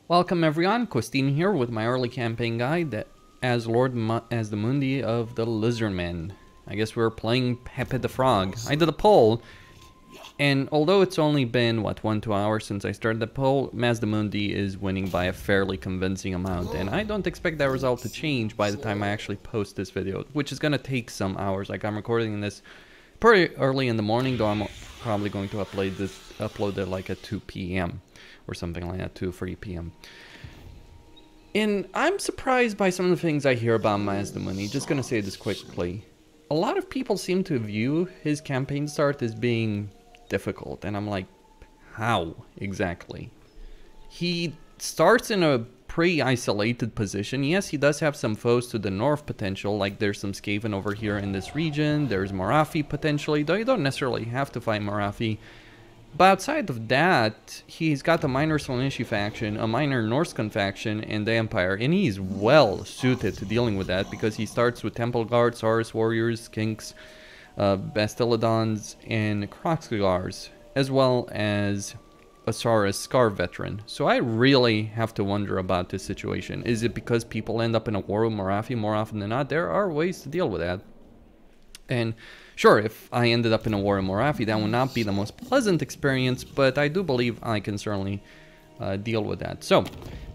Welcome everyone, Costin here with my early campaign guide as Mazdamundi of the Lizardmen. I guess we're playing Pepe the Frog. I did a poll, and although it's only been, what, 1-2 hours since I started the poll, Mazdamundi is winning by a fairly convincing amount, and I don't expect that result to change by the time I actually post this video, which is gonna take some hours. Like, I'm recording this pretty early in the morning, though I'm probably going to upload it like at 2 p.m. or something like that, 2 or 3 p.m. And I'm surprised by some of the things I hear about Mazdamundi. Just gonna say this quickly. A lot of people seem to view his campaign start as being difficult, and I'm like, how exactly? He starts in a pretty isolated position. Yes, he does have some foes to the north potential, like there's some Skaven over here in this region, there's Morathi potentially, though you don't necessarily have to fight Morathi. But outside of that, he's got a minor Slaaneshi faction, a minor Norscan faction, and the Empire, and he's well suited to dealing with that because he starts with Temple Guards, Saurus Warriors, Skinks, Bastillodons, and Kroxigars, as well as a Saurus Scar veteran. So I really have to wonder about this situation. Is it because people end up in a war with Morathi more often than not? There are ways to deal with that. And sure, if I ended up in a war in Morathi, that would not be the most pleasant experience, but I do believe I can certainly deal with that. So,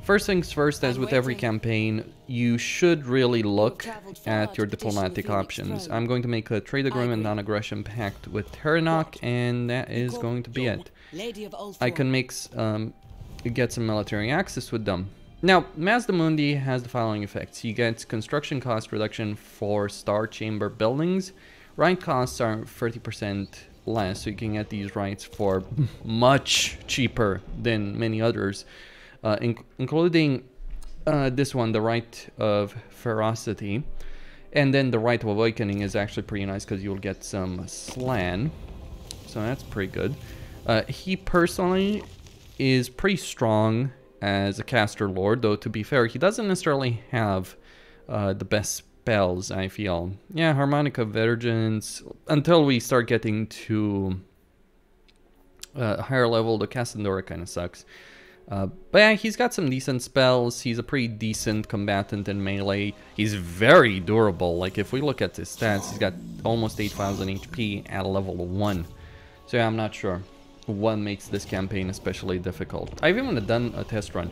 first things first, as with every campaign, you should really look at your diplomatic options. I'm going to make a trade agreement, non-aggression pact with Terranok, and that is going to be it. I can get some military access with them. Now, Mazdamundi has the following effects. He gets construction cost reduction for Star Chamber buildings. Right costs are 30% less, so you can get these rights for much cheaper than many others, including this one, the Right of Ferocity. And then the Right of Awakening is actually pretty nice because you'll get some Slan, so that's pretty good. He personally is pretty strong as a caster lord, though to be fair, he doesn't necessarily have the best spells, I feel. Yeah, Harmonic Convergence, until we start getting to a higher level, the Casandora kind of sucks. But yeah, he's got some decent spells. He's a pretty decent combatant in melee. He's very durable. Like, if we look at his stats, he's got almost 8,000 HP at level 1. So yeah, I'm not sure what makes this campaign especially difficult. I've even done a test run.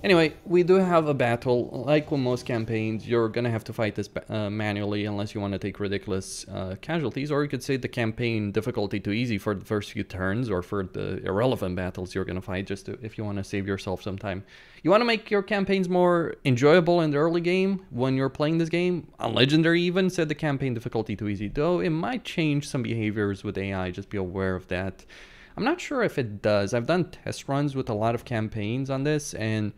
Anyway, we do have a battle. Like with most campaigns, you're gonna have to fight this manually unless you want to take ridiculous casualties, or you could say the campaign difficulty to easy for the first few turns, or for the irrelevant battles you're gonna fight, just if you want to save yourself some time. You want to make your campaigns more enjoyable in the early game when you're playing this game. On Legendary even said the campaign difficulty too easy, though it might change some behaviors with AI, just be aware of that. I'm not sure if it does. I've done test runs with a lot of campaigns on this, and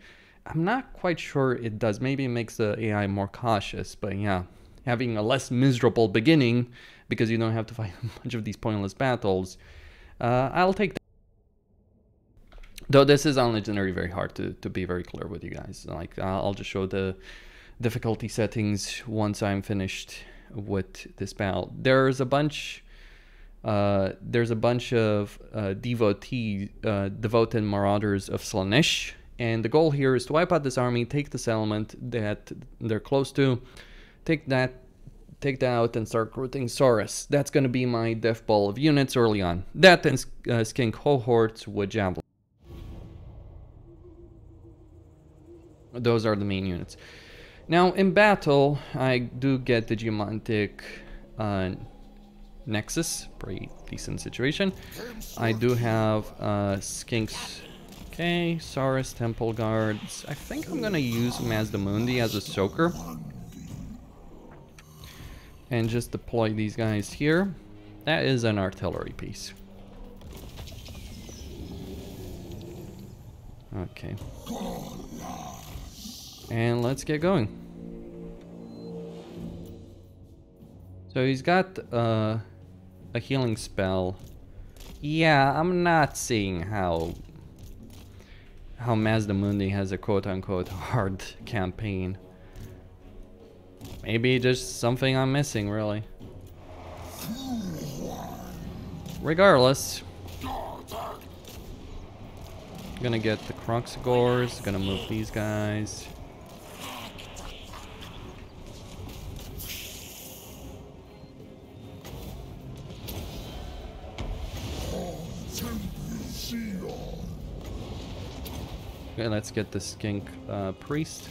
I'm not quite sure it does. Maybe it makes the AI more cautious, but yeah, having a less miserable beginning because you don't have to fight a bunch of these pointless battles, I'll take that. Though this is on Legendary very hard to be very clear with you guys. Like, I'll just show the difficulty settings once I'm finished with this battle. There's a bunch of devoted marauders of Slaanesh, and the goal here is to wipe out this army, take the settlement that they're close to, take that out, and start recruiting Saurus. That's going to be my death ball of units early on. That and skink cohorts with javelin. Those are the main units. Now in battle, I do get the Geomantic Nexus, pretty decent situation. I do have Skinks, okay, Saurus, Temple Guards. I think I'm gonna use Mazdamundi as a soaker and just deploy these guys here. That is an artillery piece. Okay. And let's get going. So he's got a healing spell. Yeah, I'm not seeing how Mazdamundi has a quote-unquote hard campaign. Maybe just something I'm missing, really. Regardless, Gonna get the Croxigors, gonna move these guys. Okay, let's get the skink priest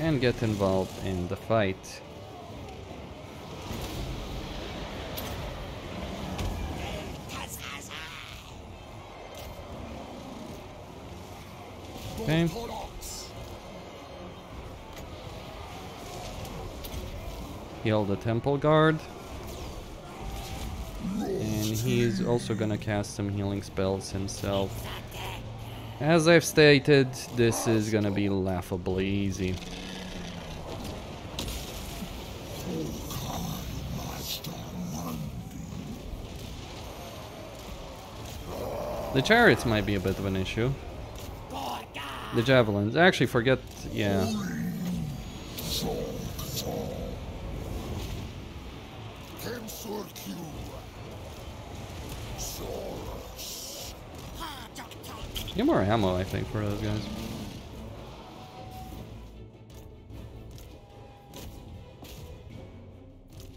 and get involved in the fight. Okay. Heal the temple guard. And he's also gonna cast some healing spells himself. As I've stated, this is gonna be laughably easy. The chariots might be a bit of an issue. The javelins. Actually, forget. Yeah. Get more ammo, I think, for those guys.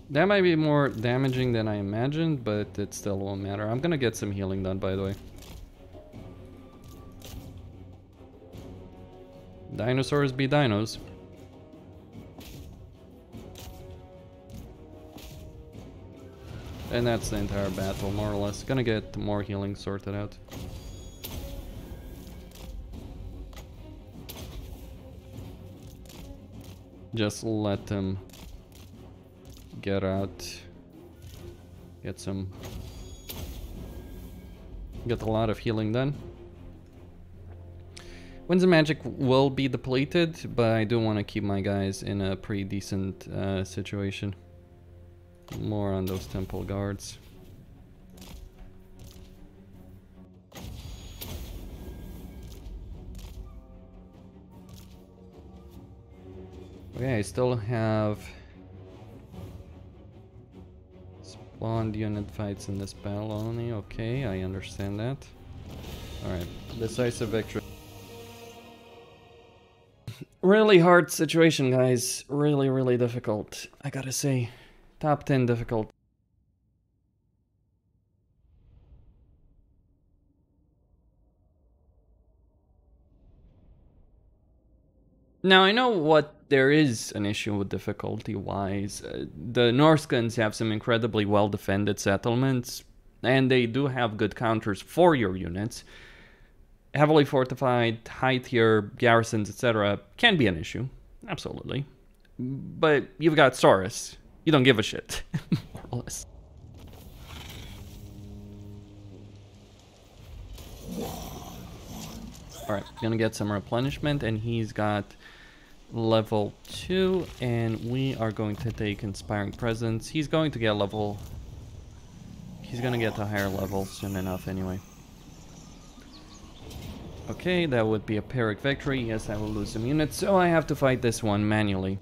That might be more damaging than I imagined, but it still won't matter. I'm gonna get some healing done, by the way. Dinosaurs be dinos. And that's the entire battle, more or less. Gonna get more healing sorted out. Just let them get out. Get a lot of healing done. Winds of Magic will be depleted, but I do want to keep my guys in a pretty decent situation. More on those temple guards. Okay, I still have spawned unit fights in this battle only. Okay, I understand that. Alright, decisive victory. Really hard situation, guys. Really, really difficult. I gotta say, top 10 difficult. Now, I know what there is an issue with difficulty-wise. The Norskans have some incredibly well-defended settlements, and they do have good counters for your units. Heavily fortified, high-tier garrisons, etc. can be an issue, absolutely. But you've got Saurus. You don't give a shit, more or less. Alright, gonna get some replenishment, and he's got level 2, and we are going to take Inspiring Presence. He's going to get level... He's gonna get a higher level soon enough anyway. Okay, that would be a Pyrrhic victory. Yes, I will lose some units, so I have to fight this one manually.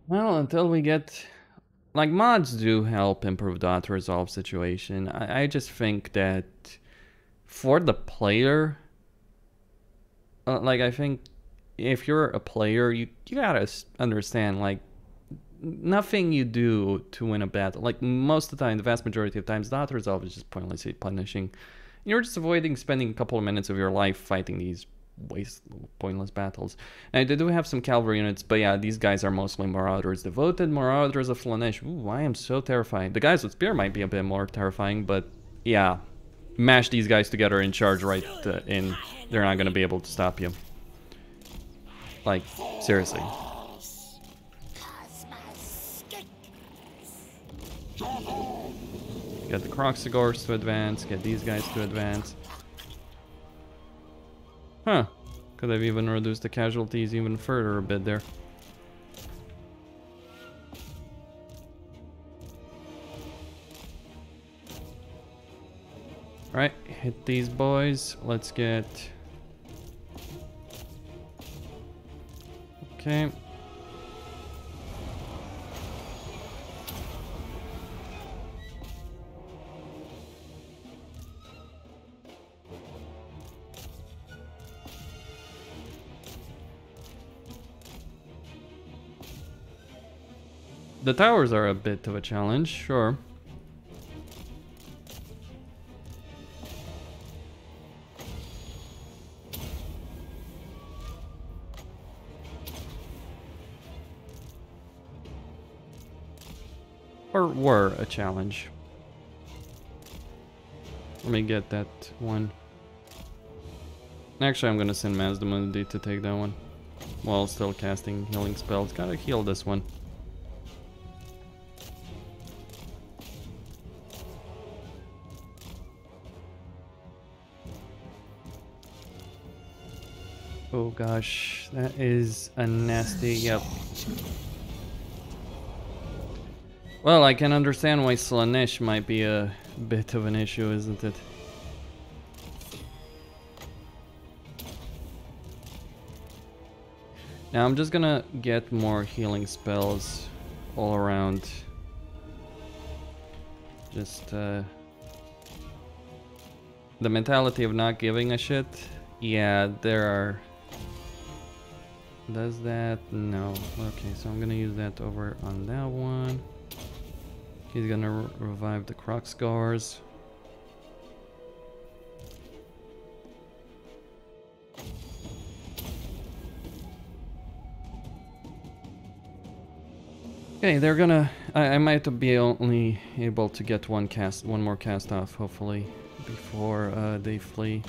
Well, until we get... Like, mods do help improve the auto-resolve situation. I just think that for the player, like, I think if you're a player, you gotta understand, like, nothing you do to win a battle, like, most of the time, the vast majority of times, the auto-resolve is just pointlessly punishing. You're just avoiding spending a couple of minutes of your life fighting these pointless battles. And they do have some cavalry units, but yeah, these guys are mostly Marauders. Devoted Marauders of Flanesh. Ooh, I am so terrified. The guys with Spear might be a bit more terrifying, but yeah. Mash these guys together and charge right in. They're not going to be able to stop you. Like, seriously. Get the Croxigors to advance, get these guys to advance. Huh. Could have even reduced the casualties even further a bit there. Alright, hit these boys. Let's get... Okay. The towers are a bit of a challenge, sure. Or were a challenge. Let me get that one. Actually, I'm gonna send Mazdamundi to take that one. While still casting healing spells. Gotta heal this one. Oh gosh, that is a nasty, yep. Well, I can understand why Slaanesh might be a bit of an issue, isn't it? Now I'm just gonna get more healing spells all around. Just the mentality of not giving a shit. Yeah, there are... Does that? No. Okay, so I'm gonna use that over on that one. He's gonna revive the Crux scars. Okay, they're gonna... I might be only able to get one more cast off, hopefully, before they flee.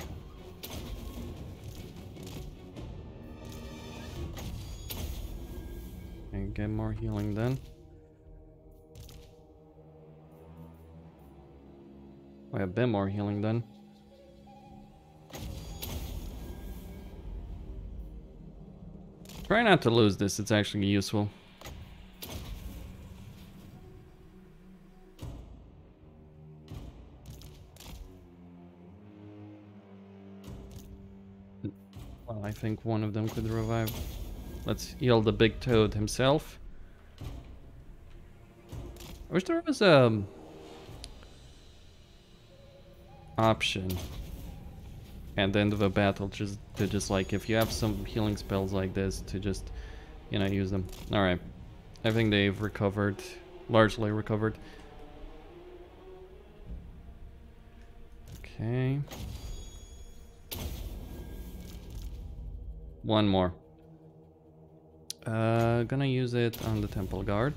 And get more healing then. Oh, a bit more healing then. Try not to lose this, it's actually useful. Well, I think one of them could revive. Let's heal the big toad himself. I wish there was a option at the end of a battle just to like, if you have some healing spells like this, to just, you know, use them. Alright. I think they've recovered, largely recovered. Okay. One more. Gonna use it on the temple guard.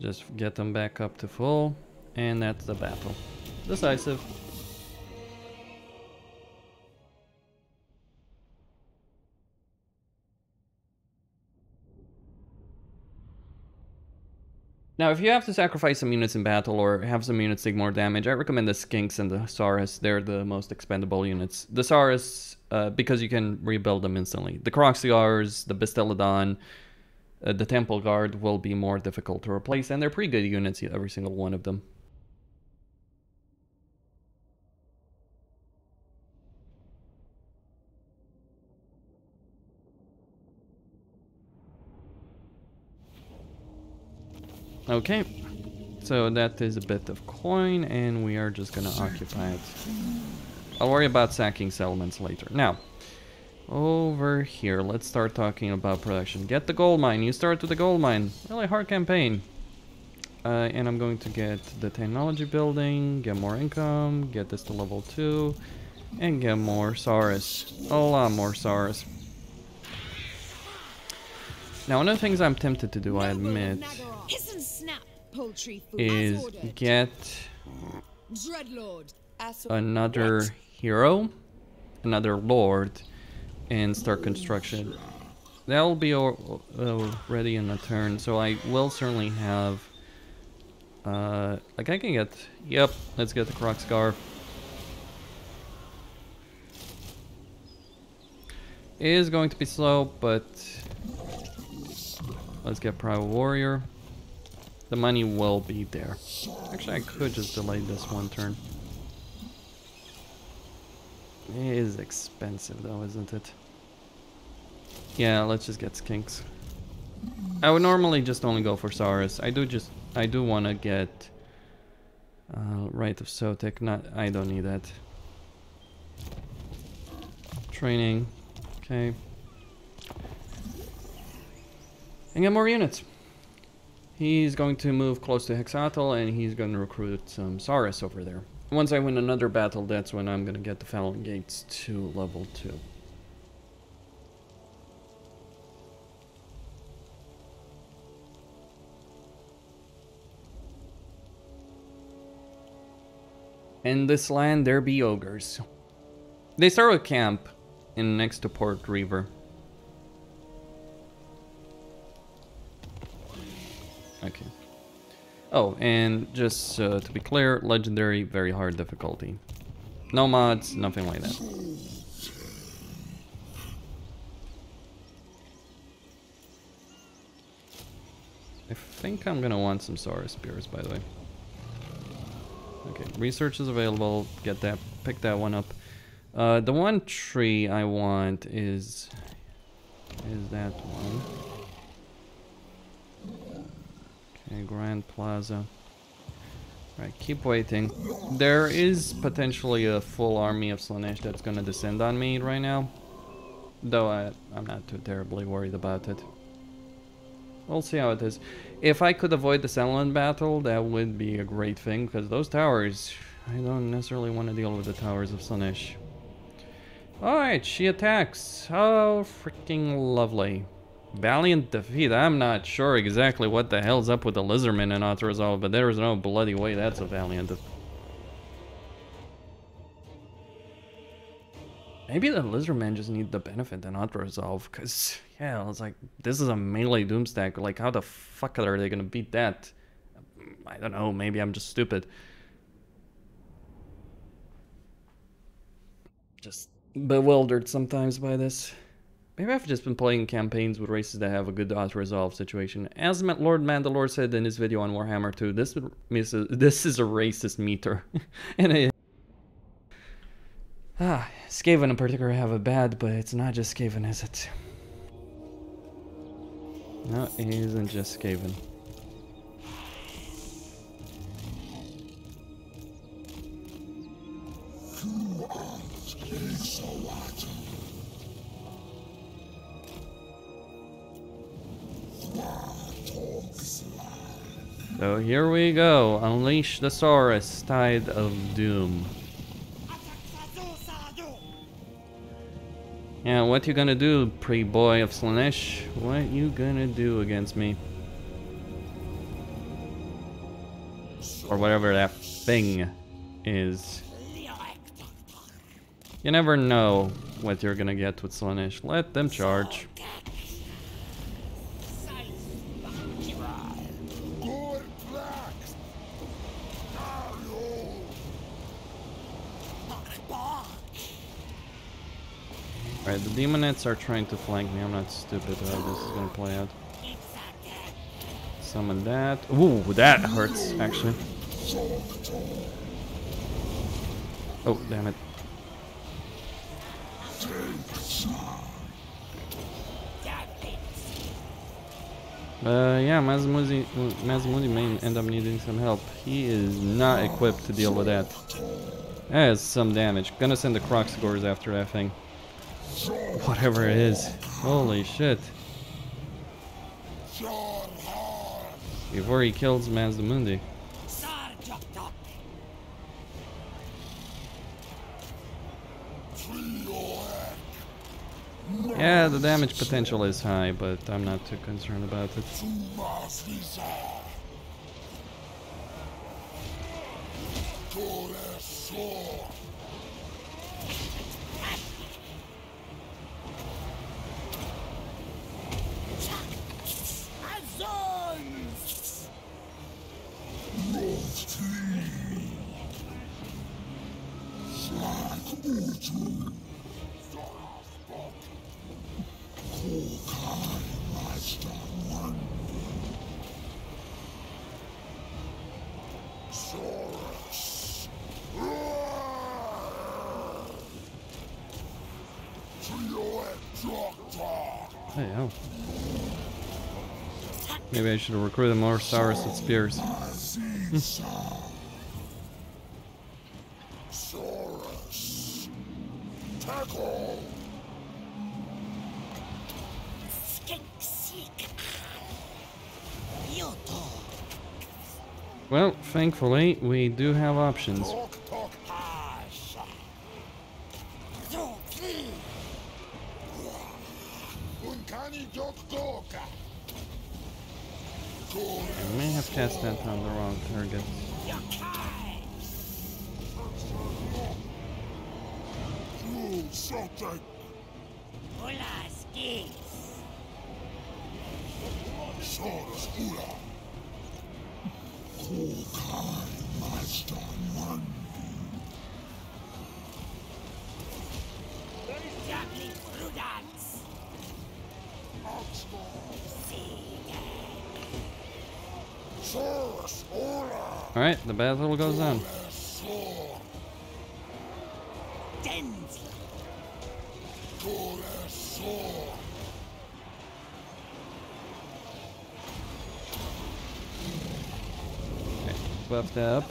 Just get them back up to full, and that's the battle. Decisive. Now, if you have to sacrifice some units in battle or have some units take more damage, I recommend the Skinks and the Saurus. They're the most expendable units. The Saurus, because you can rebuild them instantly. The Croxiars, the Bastillodon, the Temple Guard will be more difficult to replace, and they're pretty good units, every single one of them. Okay, so that is a bit of coin, and we are just gonna occupy it. I'll worry about sacking settlements later. Now, over here, let's start talking about production. Get the gold mine. You start with the gold mine. Really hard campaign. And I'm going to get the technology building, get more income, get this to level 2, and get more Saurus. A lot more Saurus. Now, one of the things I'm tempted to do, I admit, is get another hero, another lord, and start construction. That'll be ready in a turn, so I will certainly have... like I can get... Yep, let's get the Crux Scar. It is going to be slow, but... Let's get Private Warrior. The money will be there. Actually, I could just delay this one turn. It is expensive though, isn't it? Yeah, let's just get skinks. I would normally just only go for Saurus. I do want to get Rite of Sotek. I don't need that. Training. Okay. And get more units. He's going to move close to Hexatl and he's going to recruit some Saurus over there. Once I win another battle, that's when I'm going to get the Fallon Gates to level 2. In this land, there be ogres. They start a camp next to Port Reaver. Okay. Oh, and just to be clear, legendary, very hard difficulty. No mods, nothing like that. I think I'm gonna want some Saurus Spears, by the way. Okay, research is available. Get that, pick that one up. The one tree I want is that one. Okay, Grand Plaza. Right, keep waiting. There is potentially a full army of Slaanesh that's gonna descend on me right now. Though I'm not too terribly worried about it. We'll see how it is. If I could avoid the Selland battle, that would be a great thing, because those towers, I don't necessarily want to deal with the towers of Slaanesh. Alright, she attacks. Oh, freaking lovely. Valiant defeat. I'm not sure exactly what the hell's up with the Lizardmen and Autoresolve, but there is no bloody way that's a valiant defeat. Maybe the Lizardmen just need the benefit and Autoresolve, because, yeah, it's like, this is a melee Doomstack. Like, how the fuck are they gonna beat that? I don't know, maybe I'm just stupid. Just bewildered sometimes by this. Maybe I've just been playing campaigns with races that have a good Autoresolve situation. As Lord Mandalore said in his video on Warhammer 2, this is a racist meter. And Skaven in particular have it bad, but it's not just Skaven, is it? No, it isn't just Skaven. So here we go. Unleash the Saurus, Tide of Doom. Yeah, what you gonna do, pretty boy of Slaanesh? What you gonna do against me? Or whatever that thing is. You never know what you're gonna get with Slaanesh. Let them charge. Alright, the Demonettes are trying to flank me. I'm not stupid how this is gonna play out. Summon that. Ooh, that hurts, actually. Oh, damn it. Yeah, Mazdamundi may end up needing some help. He is not equipped to deal with that. That is some damage. Gonna send the Croxgores after that thing. Whatever it is. Holy shit. Before he kills Mazdamundi. Yeah, the damage potential is high, but I'm not too concerned about it. Hey, oh. Maybe I should have recruited more Saurus with spears. Well, thankfully, we do have options. I may have cast that on the wrong target. Alright, the battle goes on. Okay, buffed up.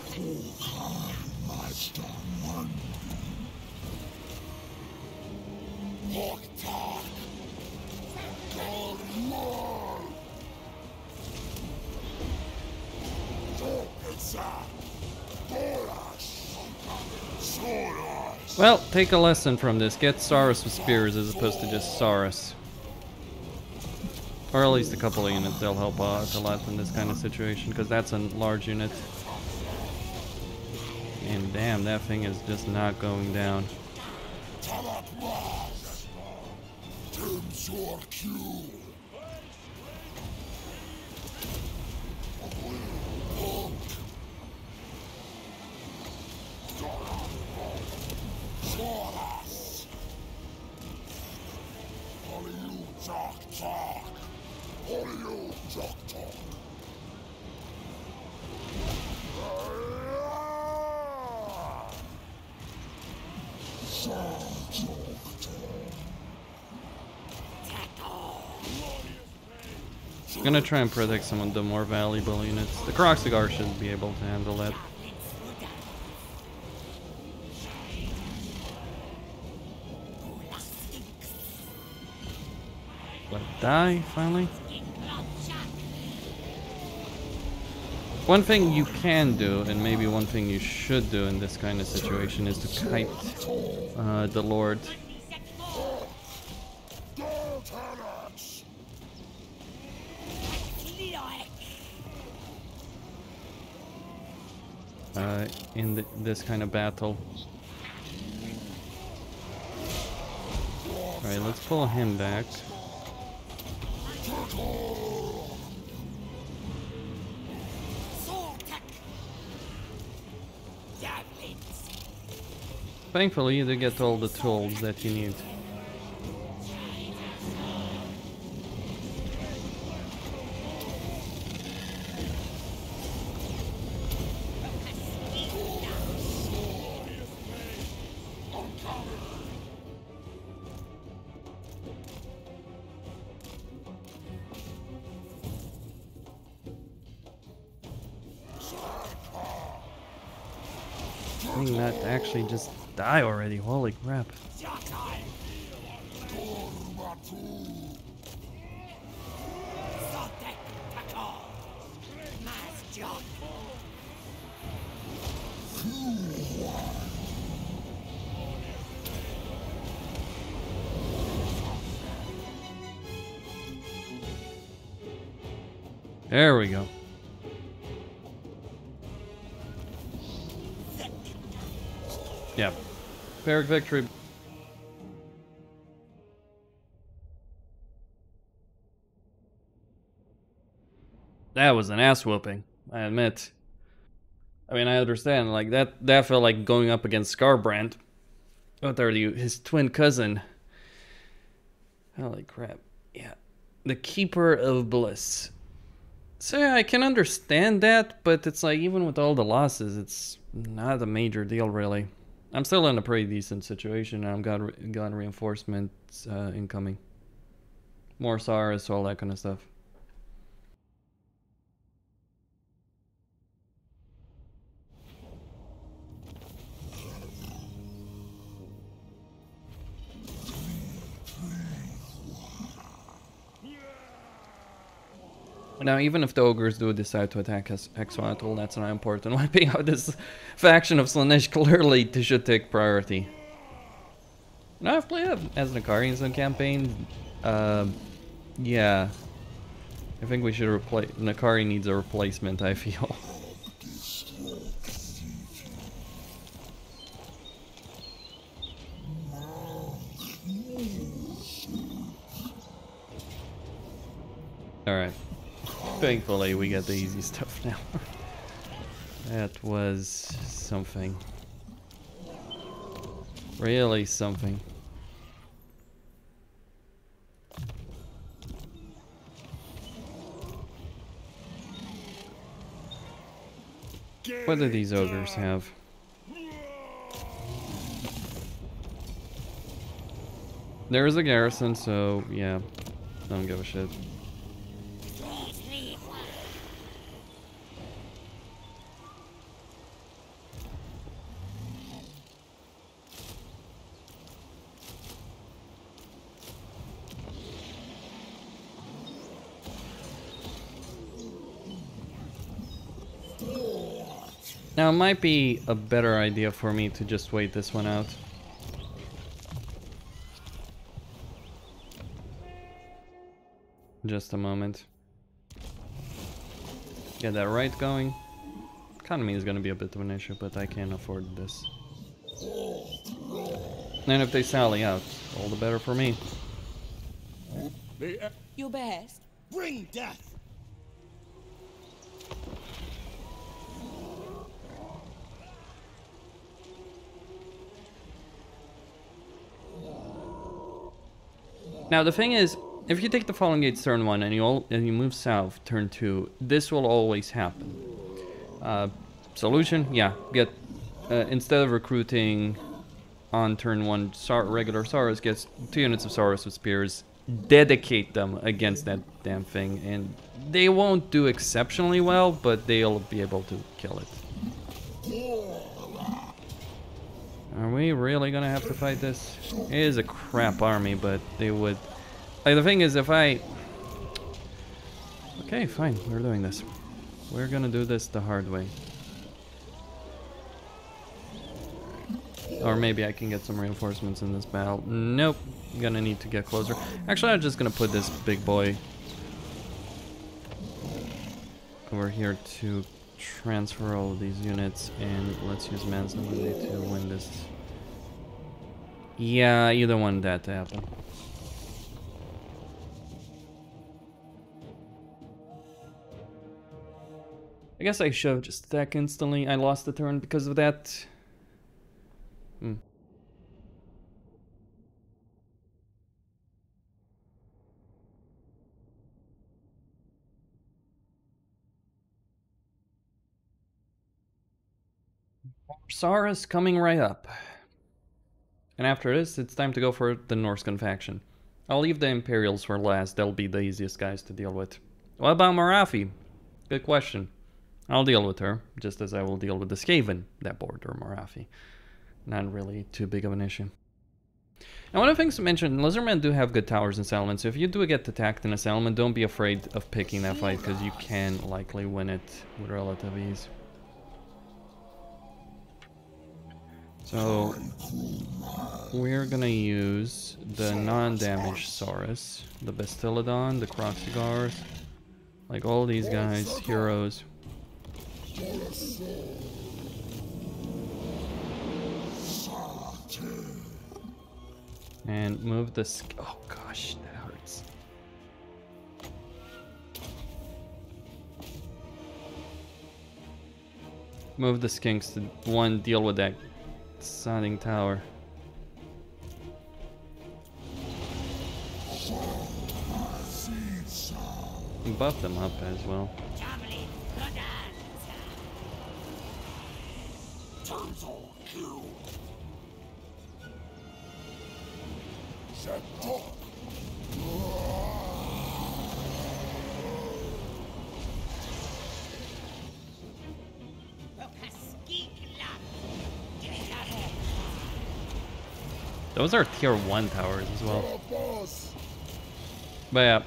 Well, take a lesson from this. Get Saurus with spears as opposed to just Saurus. Or at least a couple of units, they'll help out a lot in this kind of situation, because that's a large unit. And damn, that thing is just not going down. I'm gonna try and protect some of the more valuable units. The Croxigar should be able to handle that. Let die, finally. One thing you can do, and maybe one thing you should do in this kind of situation, is to kite the Lord. In this kind of battle. Alright, let's pull him back. Thankfully, you do get all the tools that you need. That actually just die already, holy crap. There we go. Yeah. Pyrrhic victory. That was an ass whooping, I admit. I mean, I understand, like, that felt like going up against Scarbrand. What are you, his twin cousin? Holy crap. Yeah. The Keeper of Bliss. So yeah, I can understand that, but it's like, even with all the losses, it's not a major deal, really. I'm still in a pretty decent situation. I've got reinforcements incoming. More SARS, all that kind of stuff. Now, even if the ogres do decide to attack us Exoatl, that's not important. Wiping out this faction of Slaanesh clearly should take priority. Now, I've played as Nakari in some campaigns. Yeah. I think we should replace... Nakari needs a replacement, I feel. Alright. Thankfully, we get the easy stuff now. That was something. Really something. What do these ogres have? There is a garrison, so yeah, don't give a shit. Now, it might be a better idea for me to just wait this one out. Just a moment. Get that right going. Economy is going to be a bit of an issue, but I can't afford this. And if they sally out, all the better for me. Your best. Bring death. Now the thing is, if you take the Fallen Gates turn 1 and you move south turn 2, this will always happen. Solution? Yeah, get instead of recruiting on turn 1 regular Saurus, gets 2 units of Saurus with spears, dedicate them against that damn thing, and they won't do exceptionally well, but they'll be able to kill it. Are we really gonna have to fight this? It is a crap army, but they would... Like, the thing is, if I... Okay, fine, we're doing this. We're gonna do this the hard way. Or maybe I can get some reinforcements in this battle. Nope, I'm gonna need to get closer. Actually, I'm just gonna put this big boy over here to transfer all of these units, and let's use Mazdamundi to win this. Yeah, you don't want that to happen. I guess I should have just attacked instantly. I lost the turn because of that. Saurus coming right up. And after this, it's time to go for the Norscan faction. I'll leave the Imperials for last. They'll be the easiest guys to deal with. What about Morathi? Good question. I'll deal with her, just as I will deal with the Skaven that border Morathi. Not really too big of an issue. Now, one of the things to mention, Lizardmen do have good towers in settlements, so if you do get attacked in a settlement, don't be afraid of picking that fight, because you can likely win it with relative ease. So, we're gonna use the non-damaged Saurus, the Bastiladon, the Croxigars, like all these guys, heroes. And move this. Oh gosh, that hurts. Move the skinks to one, deal with that sounding tower. Buff them up as well. Those are tier 1 towers as well. But yeah,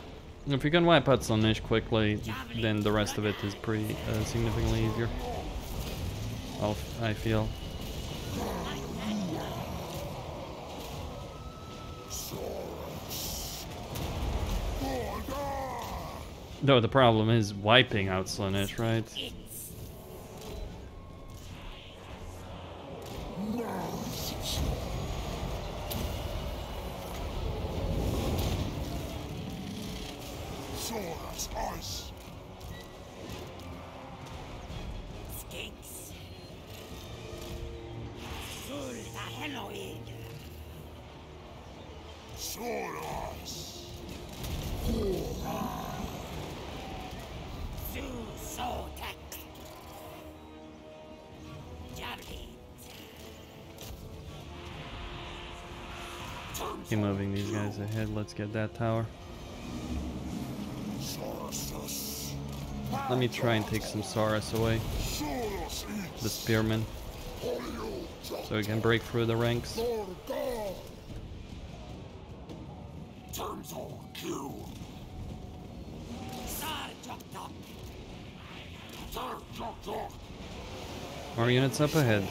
if you can wipe out Slaanesh quickly, then the rest of it is pretty significantly easier. I feel. Though the problem is wiping out Slaanesh, right? Keep moving these guys ahead. Let's get that tower. Let me try and take some Saurus away. The spearmen. So we can break through the ranks. More units up ahead.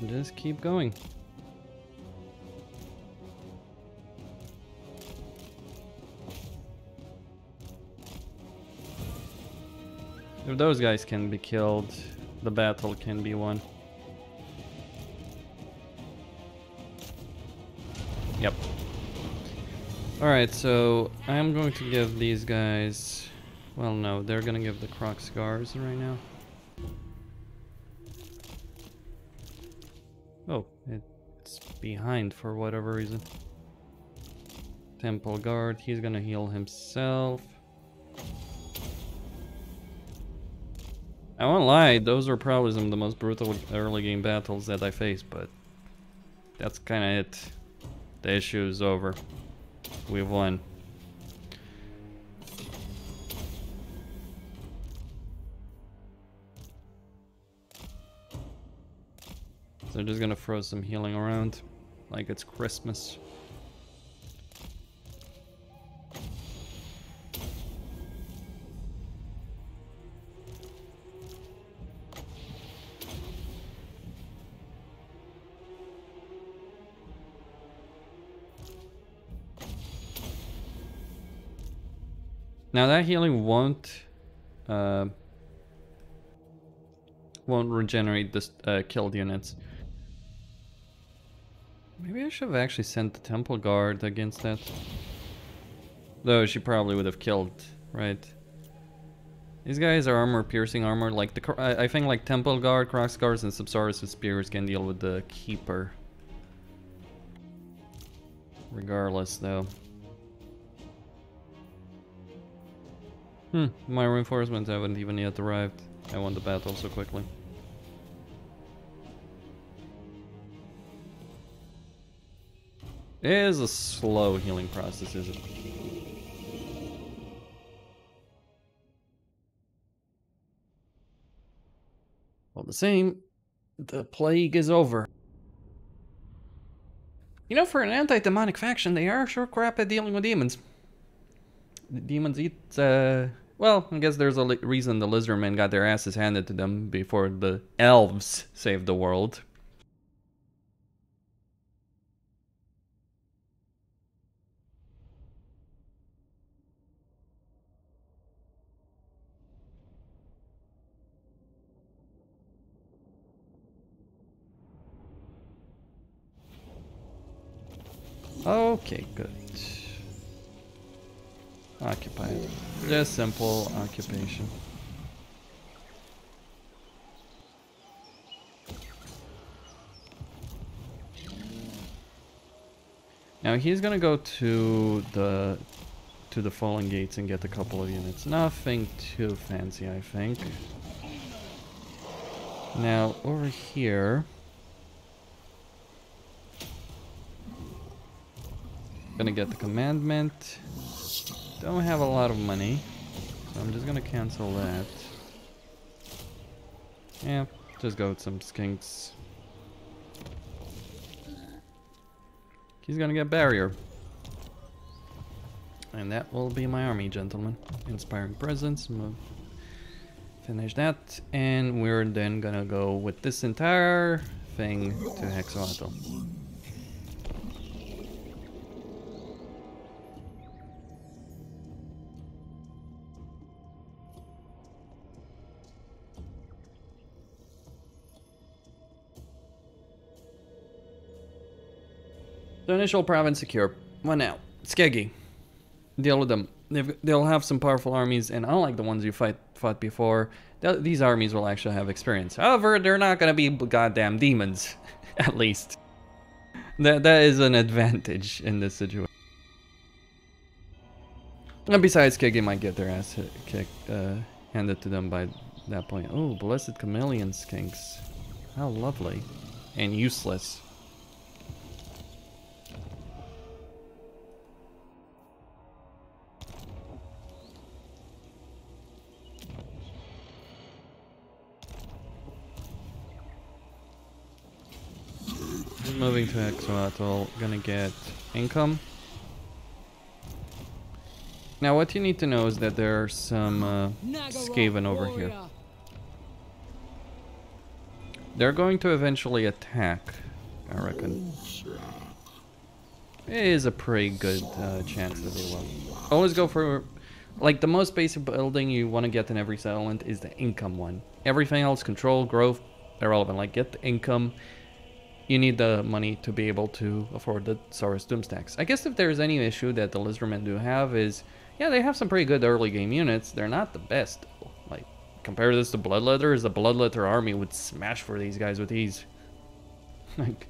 Just keep going. If those guys can be killed, the battle can be won. Yep. Alright, so I'm going to give these guys... Well, no, they're gonna give the Croc Scars right now. Oh, it's behind for whatever reason. Temple Guard, he's gonna heal himself. I won't lie, those are probably some of the most brutal early game battles that I faced, but that's kinda it. The issue is over. We've won. So they're just gonna throw some healing around like it's Christmas. Now that healing won't regenerate this killed units. Maybe I should have actually sent the Temple Guard against that. Though she probably would have killed, right? These guys are armor-piercing armor. Like I think like Temple Guard, Croc Scars, and Subsaurus' spears can deal with the Keeper. Regardless, though. My reinforcements haven't even yet arrived. I won the battle so quickly. It is a slow healing process, is it? All the same, the plague is over. You know, for an anti-demonic faction, they are sure crap at dealing with demons. The demons eat, well, I guess there's a reason the Lizardmen got their asses handed to them before the elves saved the world. Okay, good. Occupied. Just simple occupation. Now he's gonna go to the Fallen Gates and get a couple of units. Nothing too fancy, I think. Now over here, gonna get the commandment. Don't have a lot of money, so I'm just gonna cancel that. Yeah, just go with some skinks. He's gonna get barrier. And that will be my army, gentlemen. Inspiring presence. Finish that. And we're then gonna go with this entire thing to Hexoatl. The initial province secure. What now? Skeggy. Deal with them. They'll have some powerful armies, and unlike the ones you fought before, these armies will actually have experience. However, they're not gonna be goddamn demons, at least. That is an advantage in this situation. And besides, Skeggy might get their ass kicked, handed to them by that point. Oh, blessed chameleon skinks. How lovely. And useless. Moving to Hexoatl, gonna get income. Now what you need to know is that there are some Skaven over here. They're going to eventually attack, I reckon. It is a pretty good chance that they will. Always go for, like, the most basic building you want to get in every settlement is the income one. Everything else, control, growth, irrelevant. Like, get the income. You need the money to be able to afford the Saurus Doomstacks. I guess if there's any issue that the Lizardmen do have is, yeah, they have some pretty good early game units. They're not the best, though. Like, compare this to Bloodletters, the Bloodletter army would smash for these guys with ease. Like,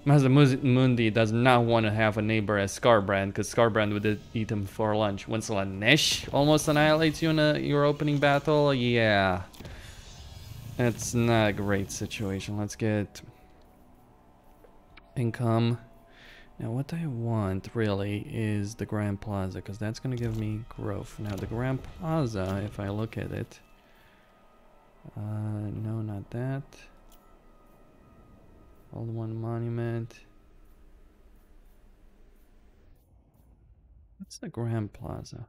Mazdamundi does not want to have a neighbor as Scarbrand, because Scarbrand would eat him for lunch. When Slanesh almost annihilates you in your opening battle, yeah. That's not a great situation. Let's get income. Now what I want really is the Grand Plaza, because that's going to give me growth. Now the Grand Plaza, if I look at it, no, not that. Old One Monument. What's the Grand Plaza?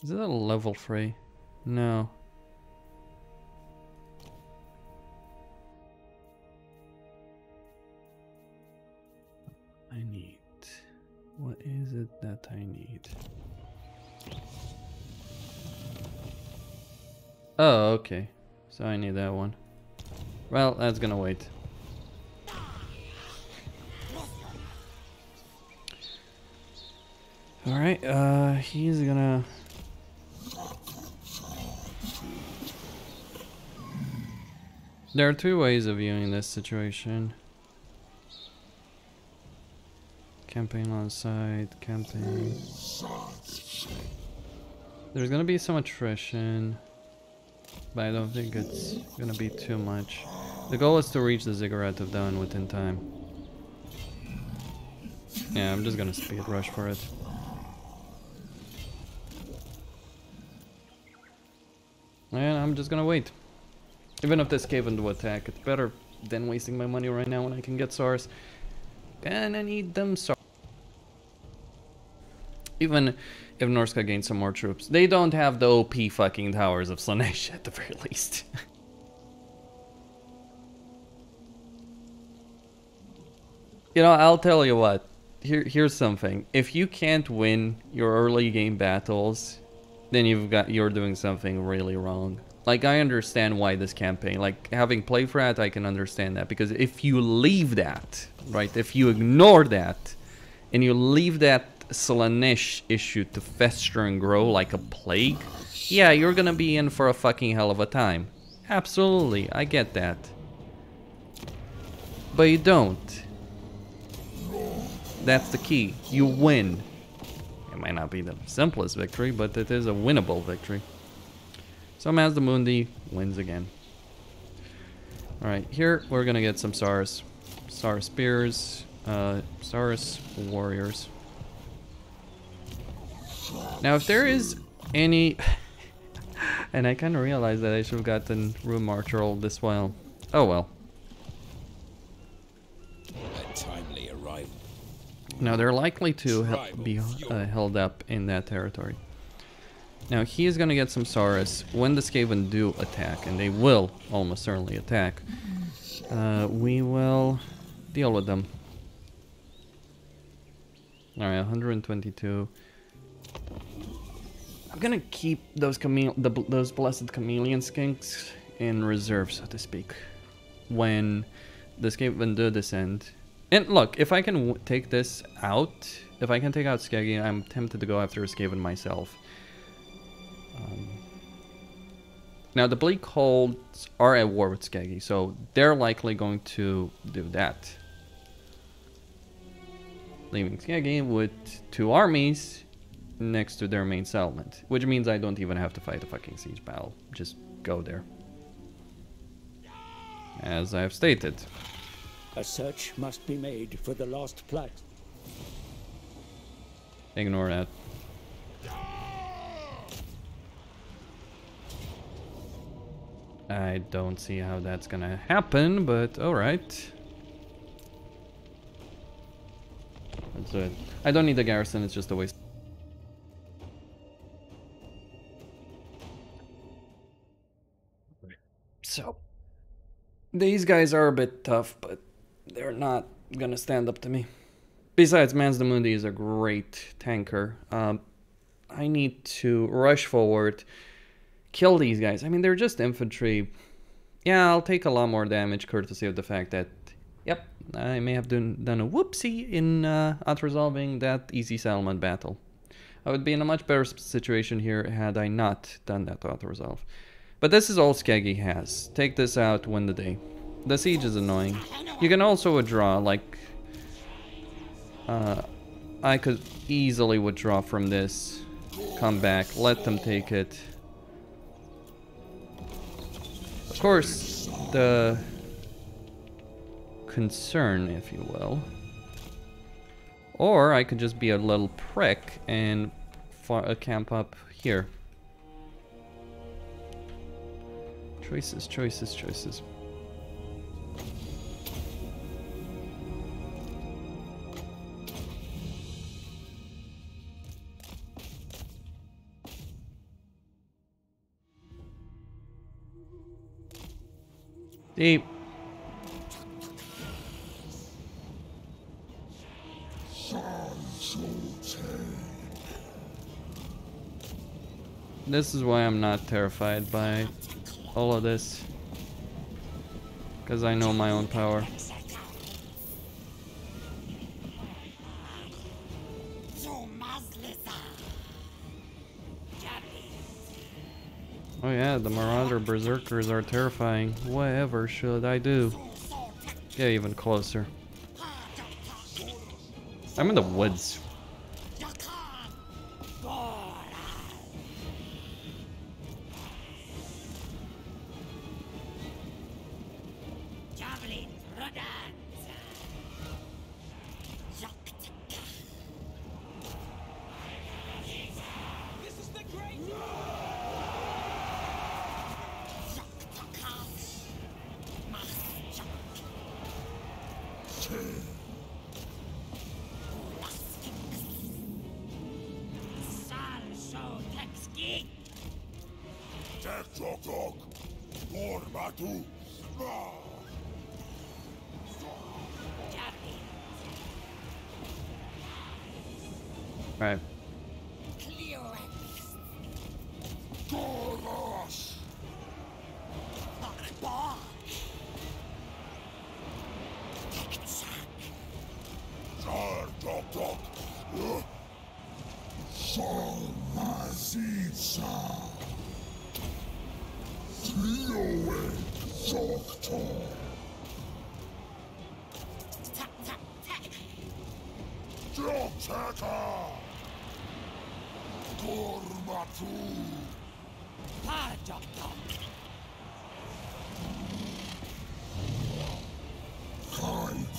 Is it a level 3? No. I need. What is it that I need? Oh, okay. So I need that one. Well, that's gonna wait. Alright, he's gonna... There are two ways of viewing this situation. Campaign on site, campaign. There's gonna be some attrition, but I don't think it's gonna be too much. The goal is to reach the Ziggurat of Dawn within time. Yeah, I'm just gonna speed rush for it. And I'm just gonna wait. Even if this Skaven do attack, it's better than wasting my money right now when I can get Sars. And I need them Sars. Even if Norska gains some more troops, they don't have the OP fucking towers of Slanesh at the very least. You know, I'll tell you what. Here's something. If you can't win your early game battles, then you're doing something really wrong. Like, I understand why this campaign, like, having played for that, I can understand that. Because if you leave that, right, if you ignore that, and you leave that Slaanesh issue to fester and grow like a plague, yeah, you're gonna be in for a fucking hell of a time. Absolutely, I get that. But you don't. That's the key. You win. It might not be the simplest victory, but it is a winnable victory. So Mazdamundi wins again. Alright, here we're gonna get some Saurus. Saurus Spears. Saurus Warriors. Now if there is any... and I kinda realized that I should have gotten Room Marcher this while. Oh well. A timely arrival. Now they're likely to be held up in that territory. Now he is going to get some Saurus when the Skaven do attack, and they will almost certainly attack. We will deal with them. Alright, 122. I'm gonna keep those those blessed chameleon skinks in reserve, so to speak, when the Skaven do descend. And look, if I can take this out, if I can take out Skeggy, I'm tempted to go after a Skaven myself. Now the Bleak Holds are at war with Skeggy, so they're likely going to do that. Leaving Skeggy with 2 armies next to their main settlement, which means I don't even have to fight a fucking siege battle. Just go there. As I have stated. A search must be made for the lost plat. Ignore that. I don't see how that's gonna happen, but alright. Let's do it. I don't need the garrison, it's just a waste. So, these guys are a bit tough, but they're not gonna stand up to me. Besides, Mazdamundi is a great tanker. I need to rush forward, kill these guys. I mean, they're just infantry. Yeah, I'll take a lot more damage courtesy of the fact that, yep, I may have done a whoopsie in out-resolving that easy settlement battle. I would be in a much better situation here had I not done that auto-resolve. But this is all Skeggy has. Take this out, win the day. The siege is annoying. You can also withdraw, like... I could easily withdraw from this. Come back, let them take it. Of course, the concern, if you will. Or I could just be a little prick and camp up here. Choices, choices, choices. Deep. This is why I'm not terrified by all of this. Because I know my own power. Oh yeah, the Marauder Berserkers are terrifying. Whatever should I do? Get even closer. I'm in the woods. Right.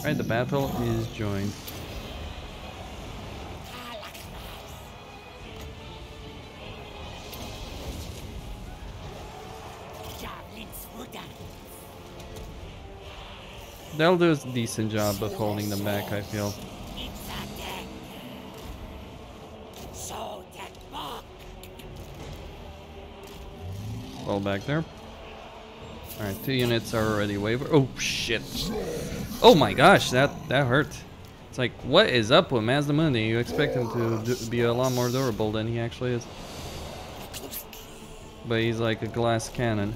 Alright, the battle is joined. They'll do a decent job of holding them back, I feel. Well back there. Alright, 2 units are already wavered. Oh shit. Oh my gosh, that hurt. It's like, what is up with Mazdamundi? You expect him to be a lot more durable than he actually is. But he's like a glass cannon.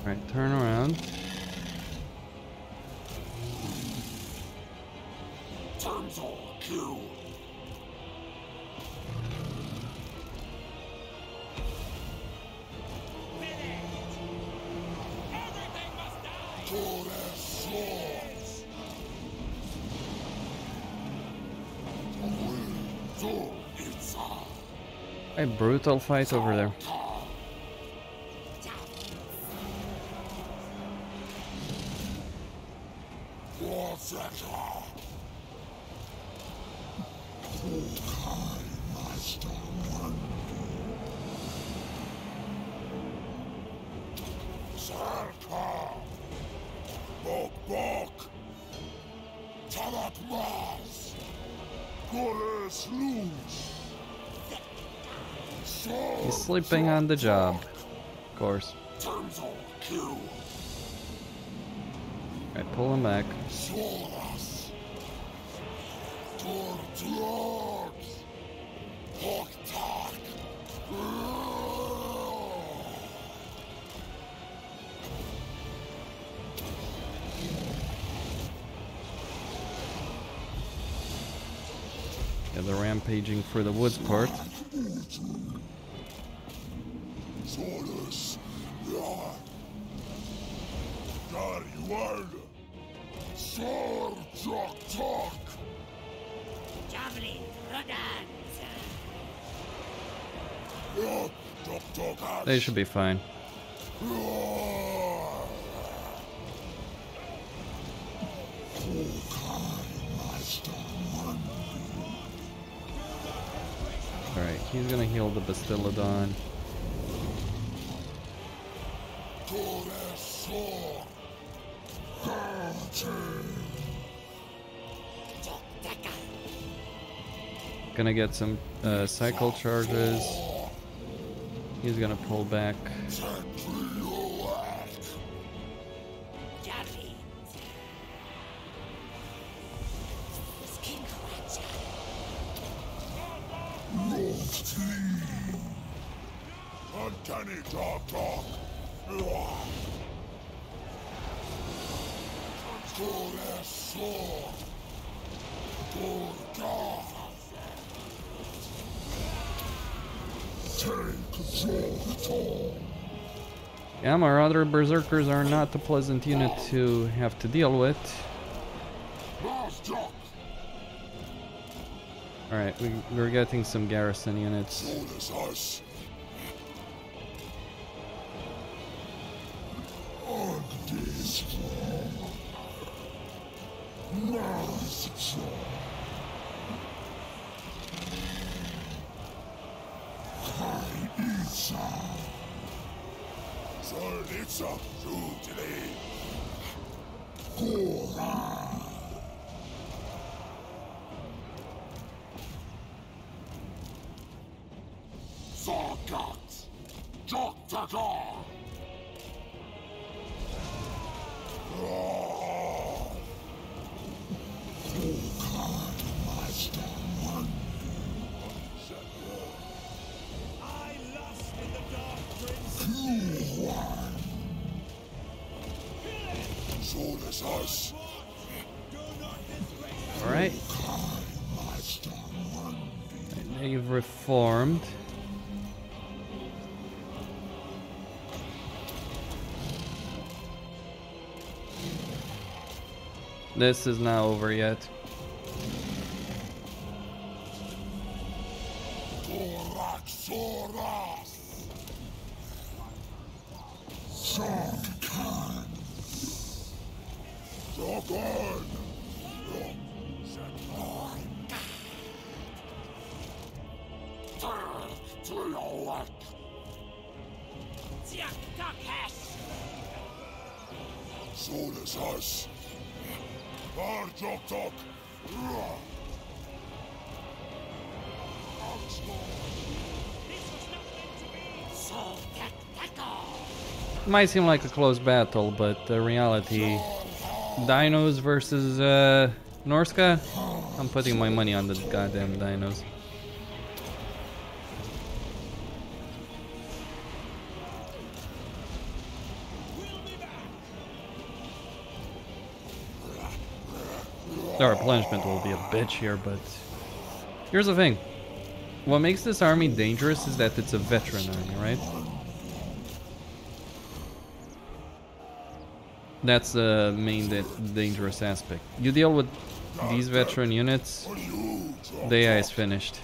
Alright, turn around. A brutal fight over there. He's sleeping on the job, of course. Alright, pull him back. Yeah, the rampaging for the woods part. They should be fine. Alright, he's gonna heal the Bastiladon. Gonna get some cycle charges. He's gonna pull back. Yeah, our other berserkers are not a pleasant unit to have to deal with. Alright, we're getting some garrison units. Alright. They've reformed. This is not over yet. Might seem like a close battle, but the reality, dinos versus Norska, I'm putting my money on the goddamn dinos. The replenishment will be a bitch here, but here's the thing. What makes this army dangerous is that it's a veteran army, right? That's the main dangerous aspect. You deal with these veteran units, the AI is finished.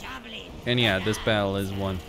And yeah, this battle is won.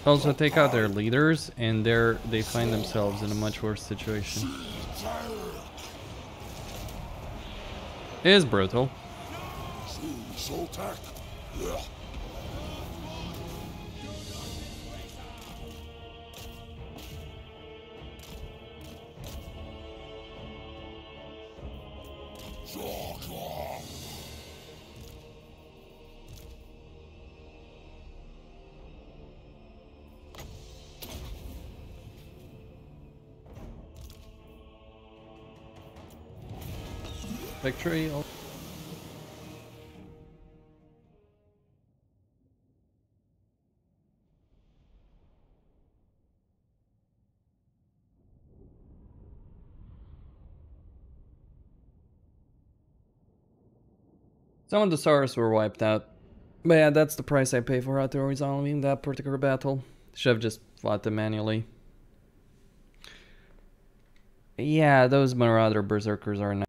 Also take out their leaders, and they find themselves in a much worse situation. It is brutal. Victory. Some of the stars were wiped out. But yeah, that's the price I pay for out there horizontally in that particular battle. Should have just fought them manually. Yeah, those Marauder Berserkers are not.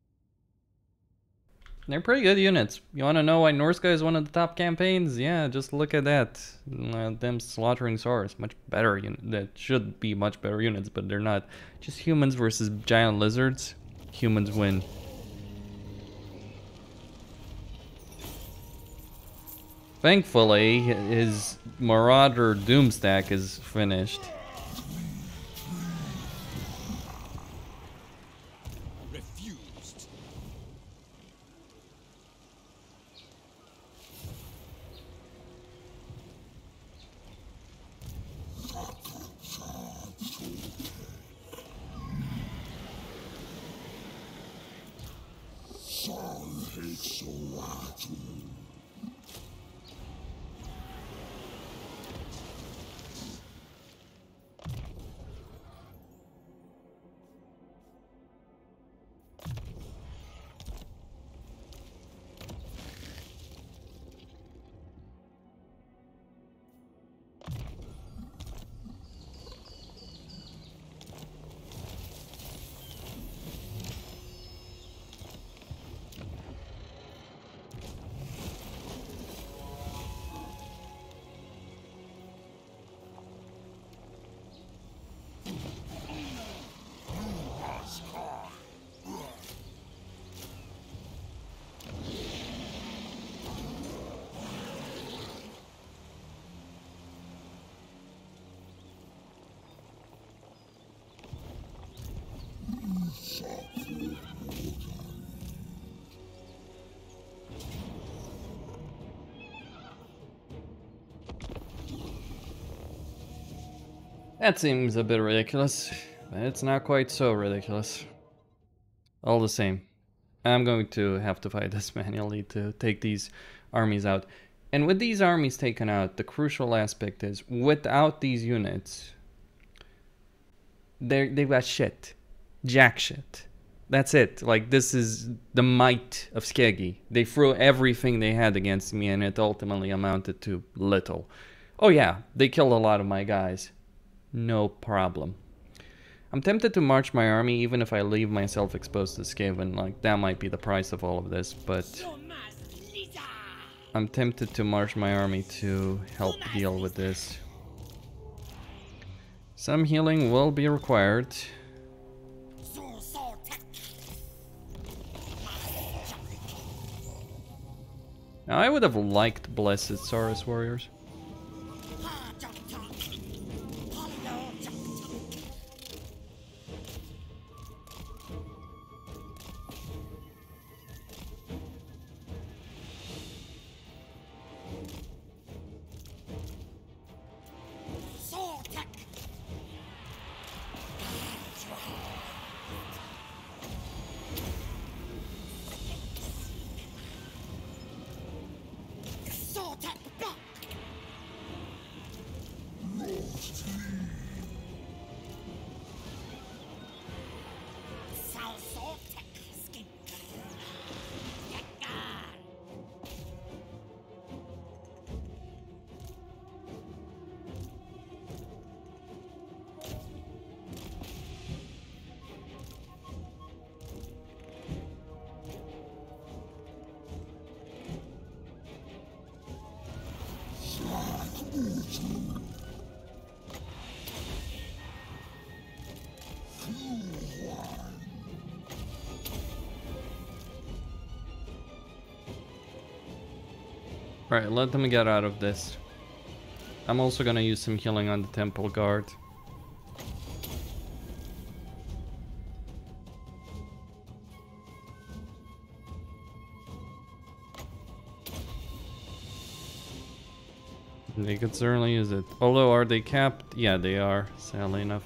They're pretty good units. You want to know why Norska is one of the top campaigns? Yeah, just look at that. Them slaughtering Saurs. Much better that should be much better units, but they're not. Just humans versus giant lizards. Humans win. Thankfully, his Marauder Doomstack is finished. That seems a bit ridiculous, but it's not quite so ridiculous. All the same, I'm going to have to fight this manually to take these armies out. And with these armies taken out, the crucial aspect is, without these units, they've got shit. Jack shit. That's it. Like, this is the might of Skeggi. They threw everything they had against me, and it ultimately amounted to little. Oh yeah, they killed a lot of my guys. No problem. I'm tempted to march my army even if I leave myself exposed to Skaven. Like, that might be the price of all of this, but I'm tempted to march my army to help deal with this. Some healing will be required. Now, I would have liked Blessed Saurus Warriors. Right, let them get out of this. I'm also gonna use some healing on the temple guard. They could certainly use it. Although, are they capped? Yeah, they are, sadly enough.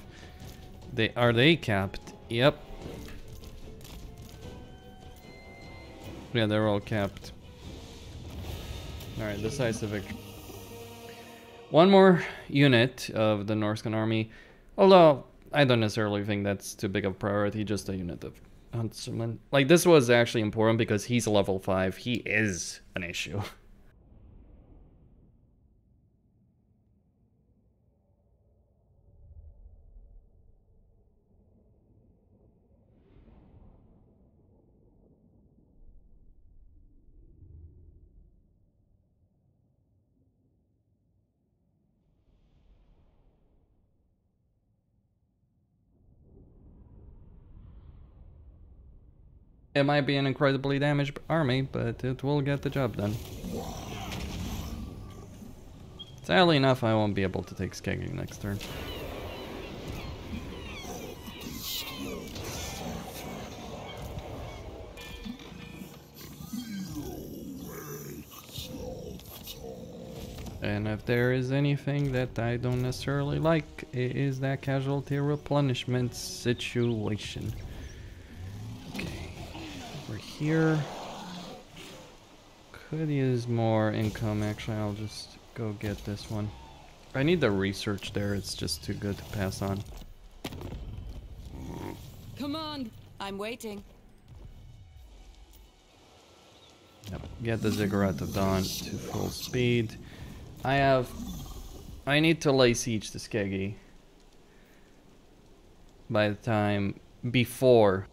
Are they capped? Yep. Yeah, they're all capped. Alright, decisive victory. One more unit of the Norscan army. Although, I don't necessarily think that's too big of a priority, just a unit of huntsmen. Like, this was actually important because he's level 5. He is an issue. It might be an incredibly damaged army, but it will get the job done. Sadly enough, I won't be able to take Skeggi next turn. And if there is anything that I don't necessarily like, it is that casualty replenishment situation. Okay, over here. Could use more income, actually. I'll just go get this one. I need the research there, it's just too good to pass on. Command, I'm waiting. Yep, get the Ziggurat of Dawn to full speed. I need to lay siege to Skeggi by the time before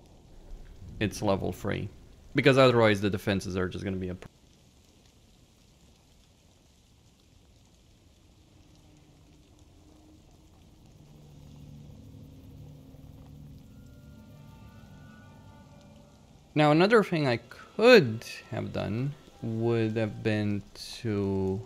it's level 3. Because otherwise the defenses are just going to be a... Now, another thing I could have done would have been to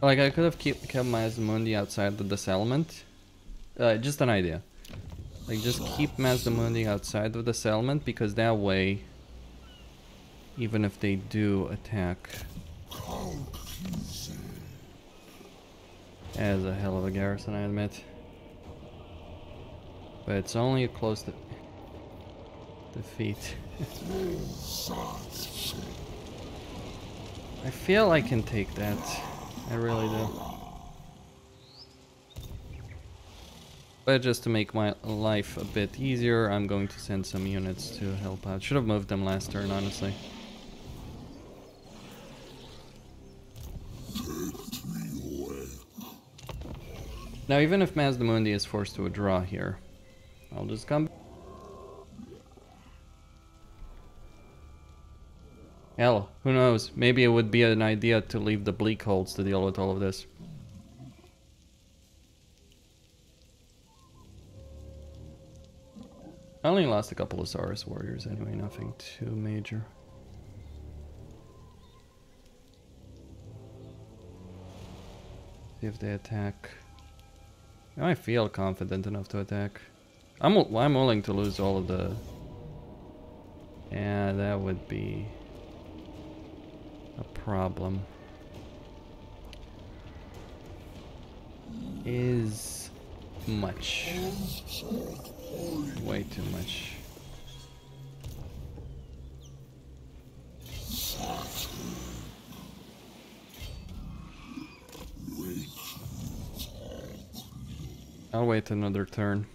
Like, I could have kept Mazdamundi outside of the settlement. Just an idea. Like, just keep Mazdamundi outside of the settlement, because that way, even if they do attack... As a hell of a garrison, I admit. But it's only a close defeat. I feel I can take that. I really do. But just to make my life a bit easier, I'm going to send some units to help out. Should have moved them last turn, honestly. Now, even if Mazdamundi is forced to a draw here, I'll just come. Hell, who knows? Maybe it would be an idea to leave the bleak holds to deal with all of this. I only lost a couple of Saurus warriors anyway, nothing too major. See if they attack. I feel confident enough to attack. I'm willing to lose all of the... Yeah, that would be a problem. Is much. Way too much. I'll wait another turn.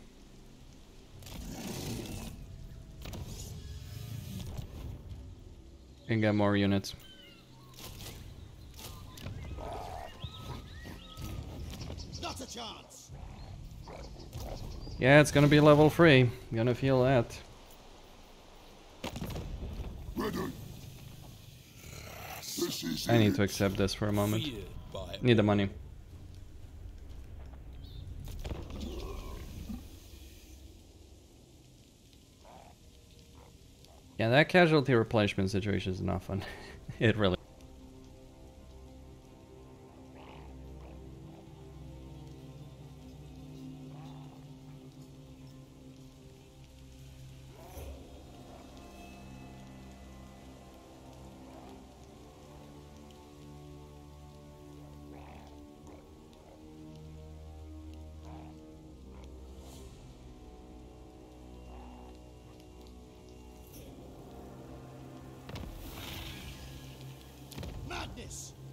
And get more units. Not a chance. Yeah, it's gonna be level 3. I'm gonna feel that. I need to accept this for a moment. Need the money. Yeah, that casualty replenishment situation is not fun. It really...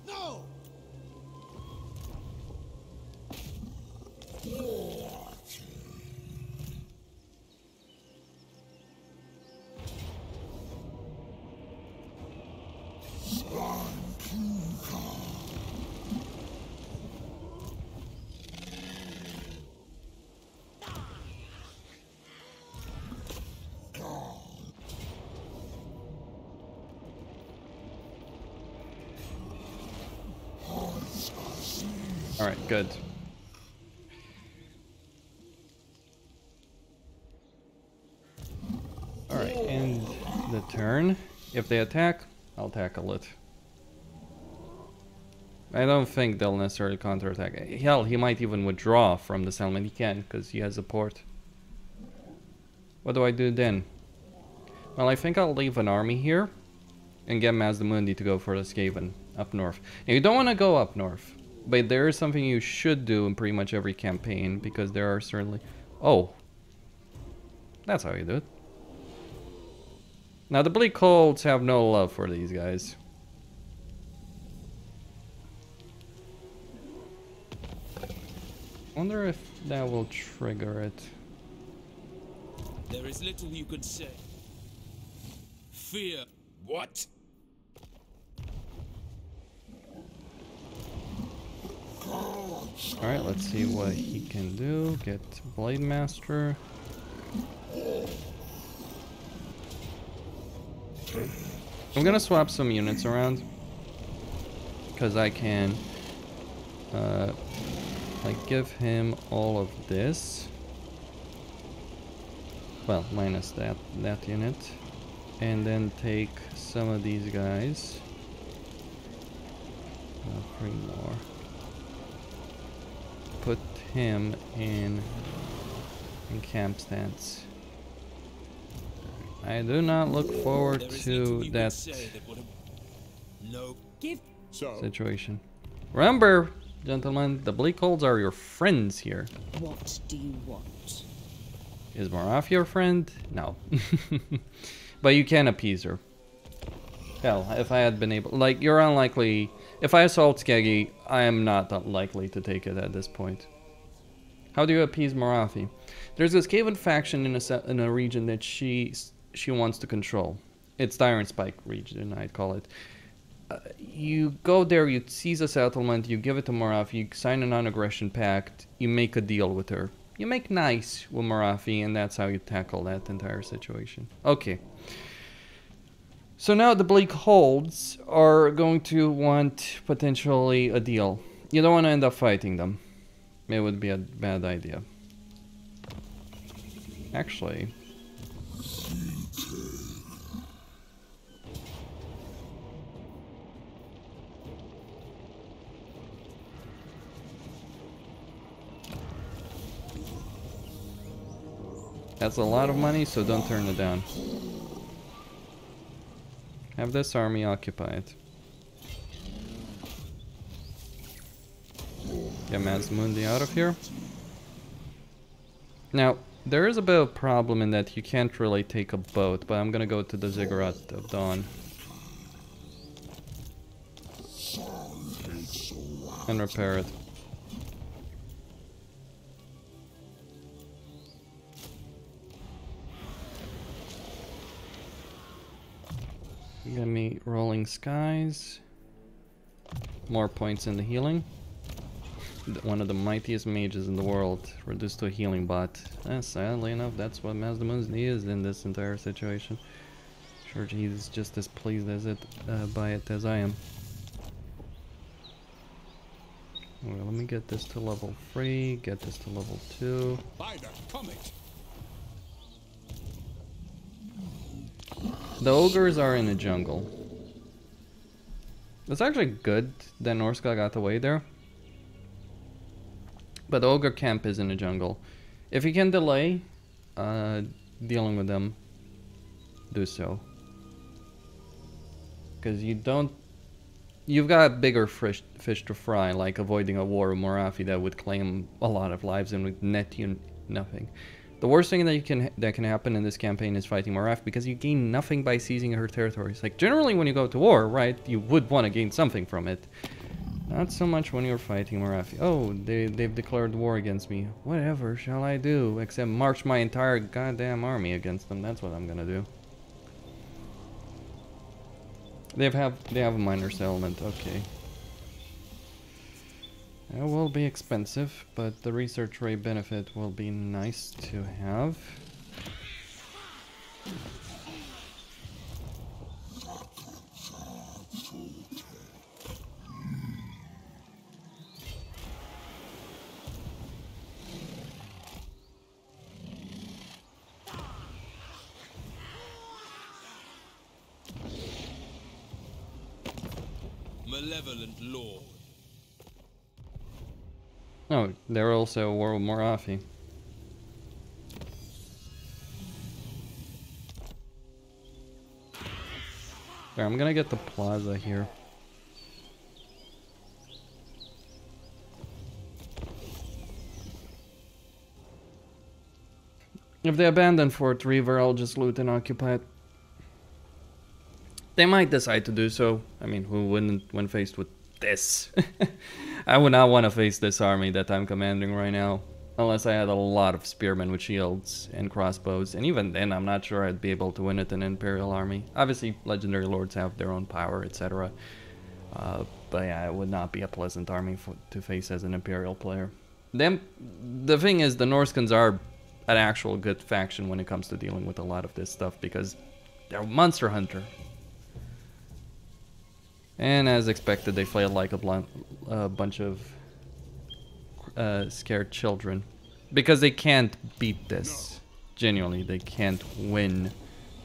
No! Alright, good. Alright, end the turn. If they attack, I'll tackle it. I don't think they'll necessarily counterattack. Hell, he might even withdraw from the settlement. He can, because he has a port. What do I do then? Well, I think I'll leave an army here and get Mazdamundi to go for the Skaven up north. And you don't want to go up north. But there is something you should do in pretty much every campaign, because there are certainly... Oh. That's how you do it. Now, the Bleak Holds have no love for these guys. Wonder if that will trigger it. There is little you could say. Fear. What? Alright, let's see what he can do. Get Blade Master. I'm gonna swap some units around, because I can like give him all of this. Well, minus that unit. And then take some of these guys. 3 more. put him in camp stance. I do not look forward to that situation. Remember, gentlemen, the bleak holds are your friends here. What do you want? Is Morafi your friend? No. But you can appease her. Hell, if I had been able... Like, you're unlikely... If I assault Skeggy, I am not likely to take it at this point. How do you appease Morafi? There's this Skaven faction in a region that she wants to control. It's Tyrant Spike region, I'd call it. You go there, you seize a settlement, you give it to Morafi, you sign a non-aggression pact, you make a deal with her. You make nice with Morafi, and that's how you tackle that entire situation. Okay. So now the Bleak Holds are going to want potentially a deal. You don't want to end up fighting them. It would be a bad idea. Actually... That's a lot of money, so don't turn it down. Have this army occupy it. Get Mazdamundi out of here. Now, there is a bit of a problem in that you can't really take a boat, but I'm gonna go to the Ziggurat of Dawn. And repair it. Give me Rolling Skies. More points in the healing. One of the mightiest mages in the world, reduced to a healing bot. Sadly enough, that's what Mazdamundi is in this entire situation. Sure, he's just as pleased by it as I am. Well, let me get this to level 3, get this to level 2. By the comet. The ogres are in the jungle. It's actually good that Norska got away there. But the ogre camp is in the jungle. If you can delay dealing with them, do so. Because you've got bigger fish to fry, like avoiding a war with Morafi that would claim a lot of lives and would net you nothing. The worst thing that can happen in this campaign is fighting Morafi, because you gain nothing by seizing her territories. Like, generally when you go to war, right, you would want to gain something from it. Not so much when you're fighting Morafi. Oh, they've declared war against me. Whatever shall I do except march my entire goddamn army against them? That's what I'm gonna do. They have a minor settlement. Okay. It will be expensive, but the research rate benefit will be nice to have. Malevolent Lord. Oh, they're also World Morafi. There, I'm gonna get the plaza here. If they abandon Fort Reaver, I'll just loot and occupy it. They might decide to do so. I mean, who wouldn't when faced with this? I would not want to face this army that I'm commanding right now. Unless I had a lot of spearmen with shields and crossbows. And even then, I'm not sure I'd be able to win it in an Imperial army. Obviously, legendary lords have their own power, etc. But yeah, it would not be a pleasant army to face as an Imperial player. The thing is, the Norskins are an actual good faction when it comes to dealing with a lot of this stuff, because they're monster hunter. And as expected, they flailed like a bunch of scared children. Because they can't beat this. Genuinely, they can't win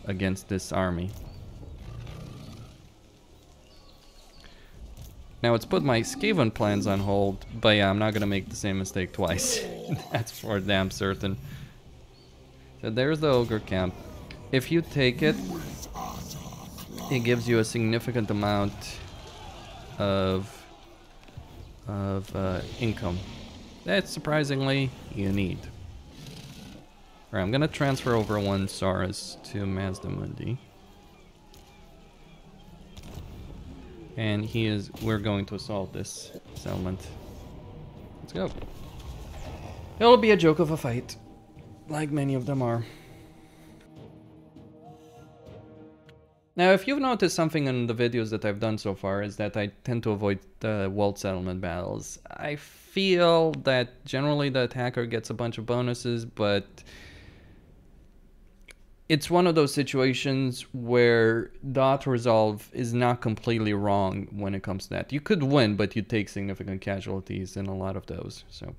against this army. Now it's put my Skaven plans on hold, but yeah, I'm not gonna make the same mistake twice. That's for damn certain. So there's the ogre camp. If you take it, it gives you a significant amount of income that surprisingly you need. Alright, I'm gonna transfer over one Saurus to Mazdamundi. And we're going to assault this settlement. Let's go. It'll be a joke of a fight, like many of them are. Now, if you've noticed something in the videos that I've done so far, is that I tend to avoid the walled settlement battles. I feel that generally the attacker gets a bunch of bonuses, but it's one of those situations where the auto-resolve is not completely wrong when it comes to that. You could win, but you take significant casualties in a lot of those, so.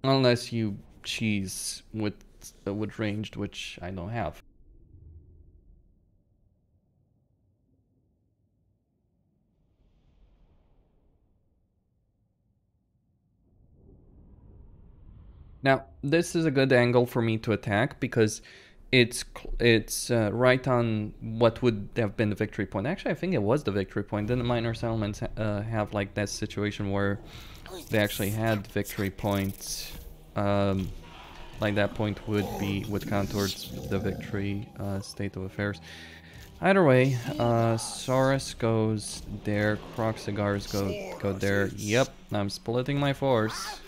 Unless you cheese with ranged, which I don't have. Now, this is a good angle for me to attack because it's right on what would have been the victory point. Actually, I think it was the victory point. Didn't minor settlements have like that situation where they actually had victory points? Like that point would count towards the victory state of affairs. Either way, Saurus goes there, Croc Cigars go there. Yep, I'm splitting my force.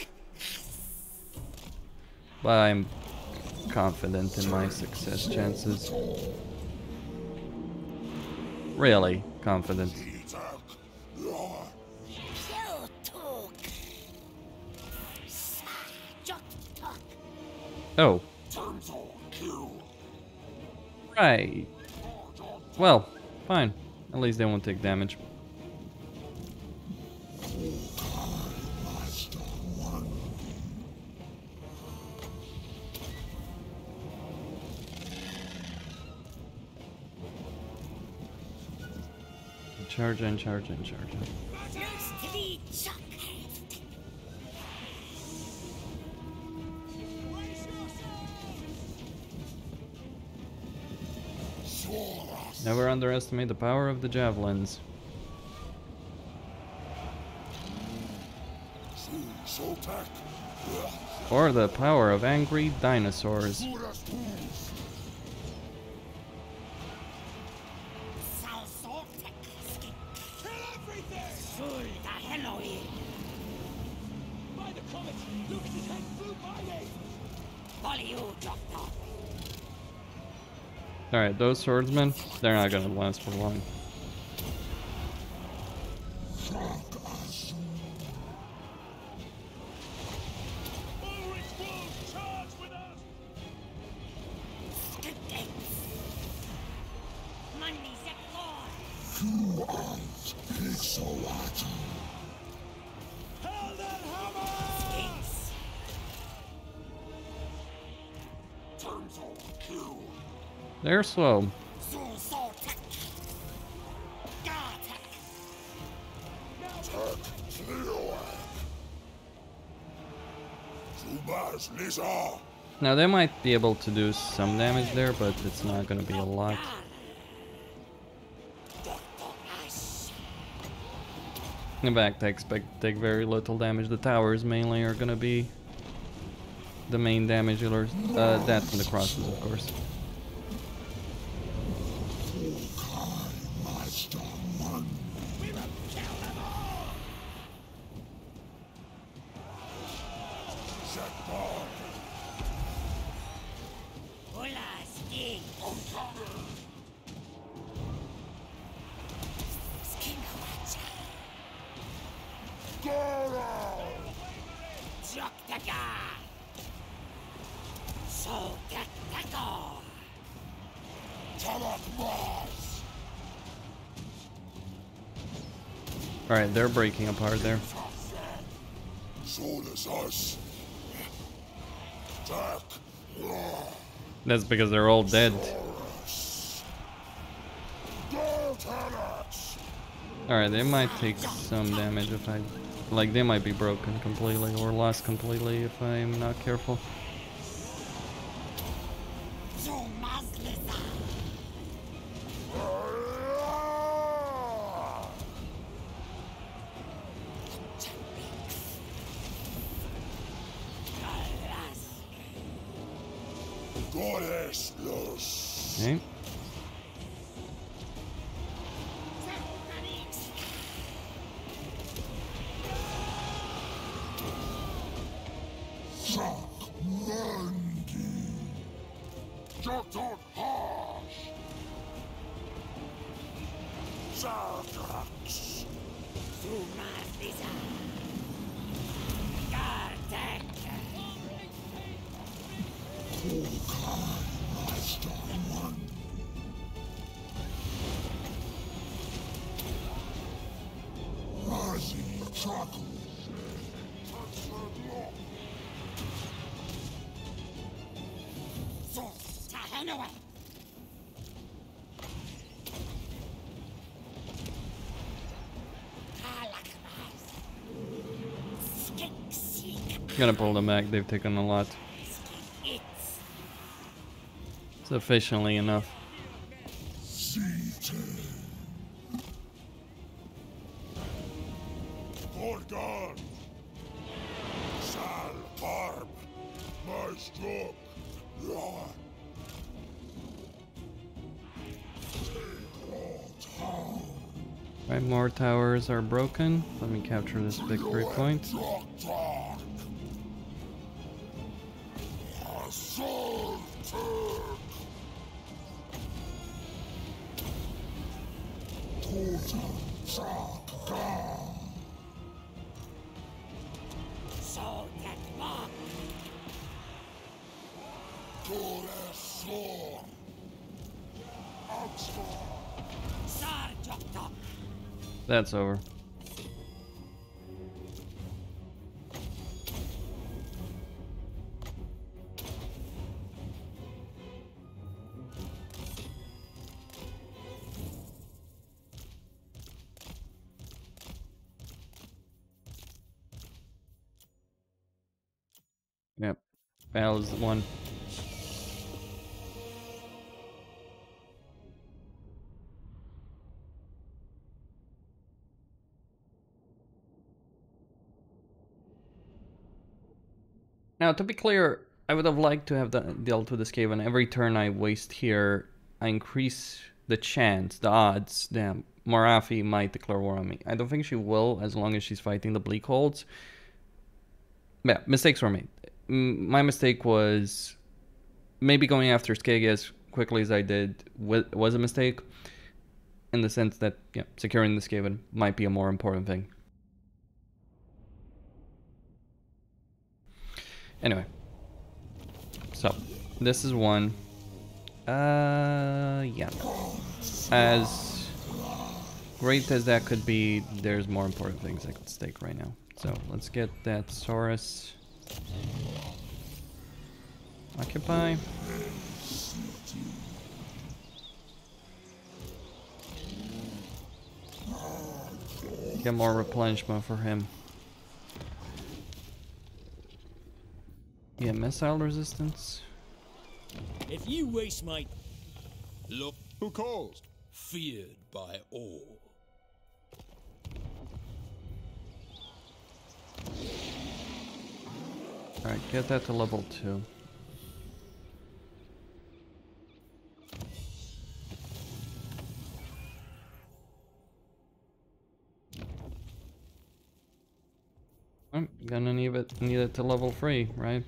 But I'm confident in my success chances. Really confident. Oh. Right. Well, fine. At least they won't take damage. Charge in, charge in, charge in. Never underestimate the power of the javelins. Or the power of angry dinosaurs. Alright, those swordsmen, they're not gonna last for long. They're slow. Now they might be able to do some damage there, but it's not going to be a lot. In fact, I expect to take very little damage. The towers mainly are going to be the main damage dealers. That and the crosses, of course. Alright, they're breaking apart there. That's because they're all dead. Alright, they might take some damage if I... Like, they might be broken completely or lost completely if I'm not careful. Okay. Gonna pull them back, they've taken a lot. Sufficiently enough. Right, more towers are broken. Let me capture this victory point. That's over. Yep. Val is the one. Now, to be clear, I would have liked to have dealt with this cave, and every turn I waste here, I increase the chance, the odds, that Morathi might declare war on me. I don't think she will, as long as she's fighting the Bleak Holds. Yeah, mistakes were made. My mistake was maybe going after Skeg as quickly as I did was a mistake, in the sense that, yeah, securing this cave might be a more important thing. Anyway, so this is one. Yeah. As great as that could be, there's more important things at stake right now. So let's get that Saurus. Occupy. Get more replenishment for him. Yeah, missile resistance. If you waste my... Look, who calls? Feared by all. Alright, get that to level 2. I'm gonna need it to level 3, right?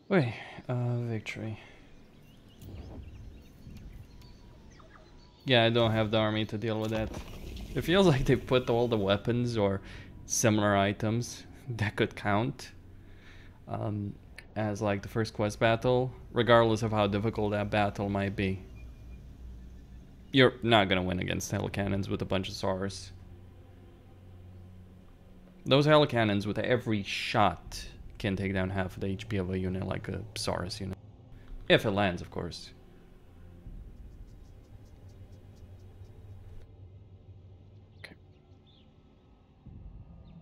Wait, victory. Yeah, I don't have the army to deal with that. It feels like they put all the weapons or similar items that could count as like the first quest battle, regardless of how difficult that battle might be. You're not gonna win against hell cannons with a bunch of SARs. Those hell cannons with every shot can take down half of the HP of a unit like a SARS unit. If it lands, of course. Okay.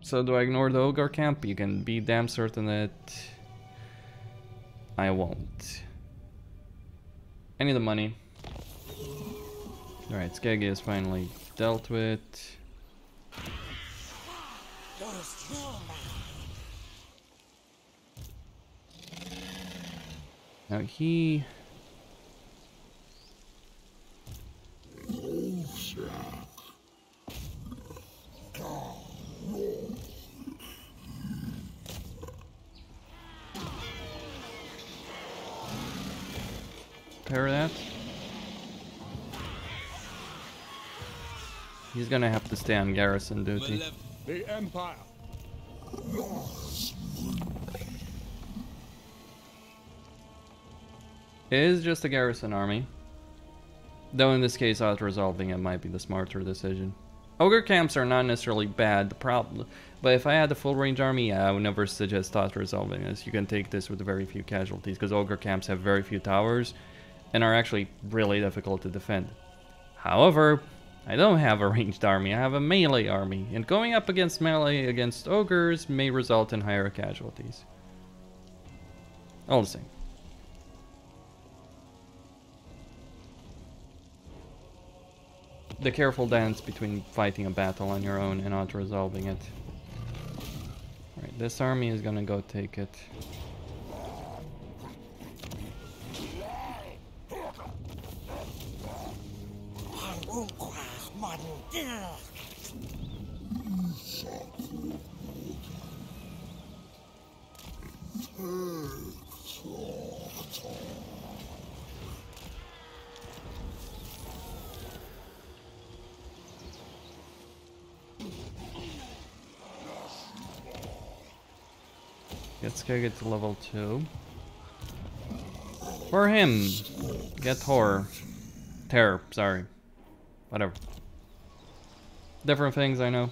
So do I ignore the ogre camp? You can be damn certain that I won't. I need the money. Alright, Skeggy is finally dealt with. Now he... Repair that. He's gonna have to stay on garrison duty. The Empire. It is just a garrison army. Though in this case, auto-resolving it might be the smarter decision. Ogre camps are not necessarily bad, the problem. But if I had a full range army, yeah, I would never suggest auto-resolving this. You can take this with very few casualties, because ogre camps have very few towers, and are actually really difficult to defend. However, I don't have a ranged army, I have a melee army, and going up against melee against ogres may result in higher casualties. All the same. The careful dance between fighting a battle on your own and auto-resolving it. Alright, this army is gonna go take it. Let's go get to level 2. For him, get horror. Terror, sorry. Whatever. Different things, I know.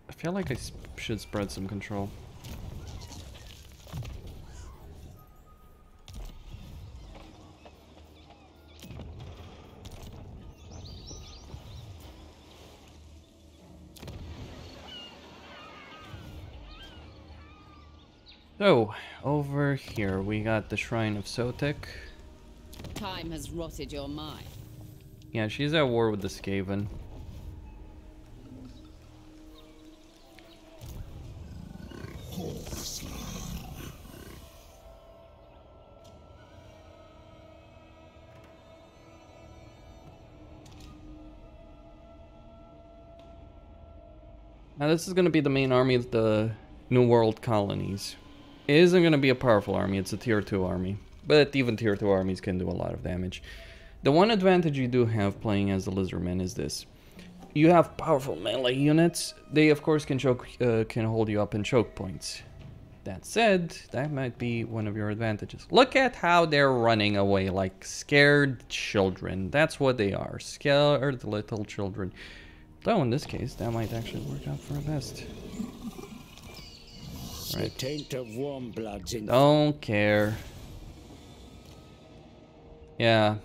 I feel like I should spread some control. So, over here we got the Shrine of Sotek. Time has rotted your mind. Yeah, she's at war with the Skaven. Now this is going to be the main army of the New World colonies. It isn't going to be a powerful army, it's a tier 2 army. But even tier 2 armies can do a lot of damage. The one advantage you do have playing as the Lizardmen is this. You have powerful melee units. They of course can hold you up in choke points. That said, that might be one of your advantages. Look at how they're running away like scared children. That's what they are, scared little children. Though in this case, that might actually work out for the best. Right. The taint of warm bloods in. Don't care. Yeah,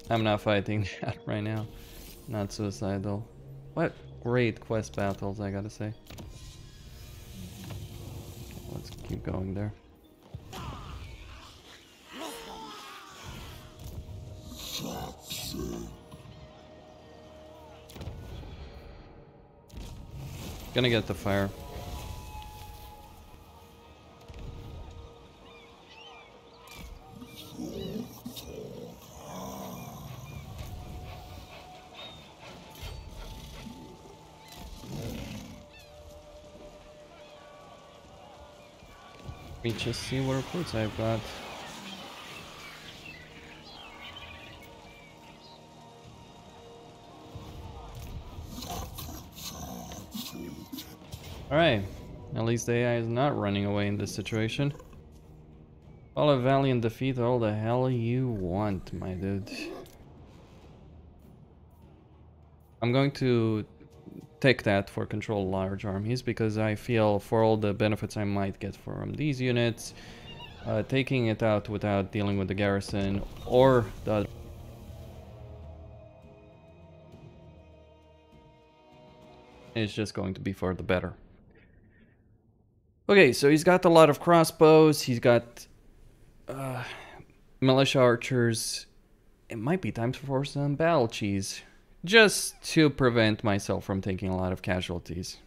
I'm not fighting that right now. Not suicidal. What great quest battles, I gotta say. Okay, let's keep going there. Gonna get the fire. Let me just see what recruits I've got. Alright, at least the AI is not running away in this situation. Call a valiant defeat all the hell you want, my dude. I'm going to take that for control large armies because I feel for all the benefits I might get from these units, taking it out without dealing with the garrison or the is just going to be for the better. Okay, so he's got a lot of crossbows, he's got militia archers. It might be time for some battle cheese, just to prevent myself from taking a lot of casualties.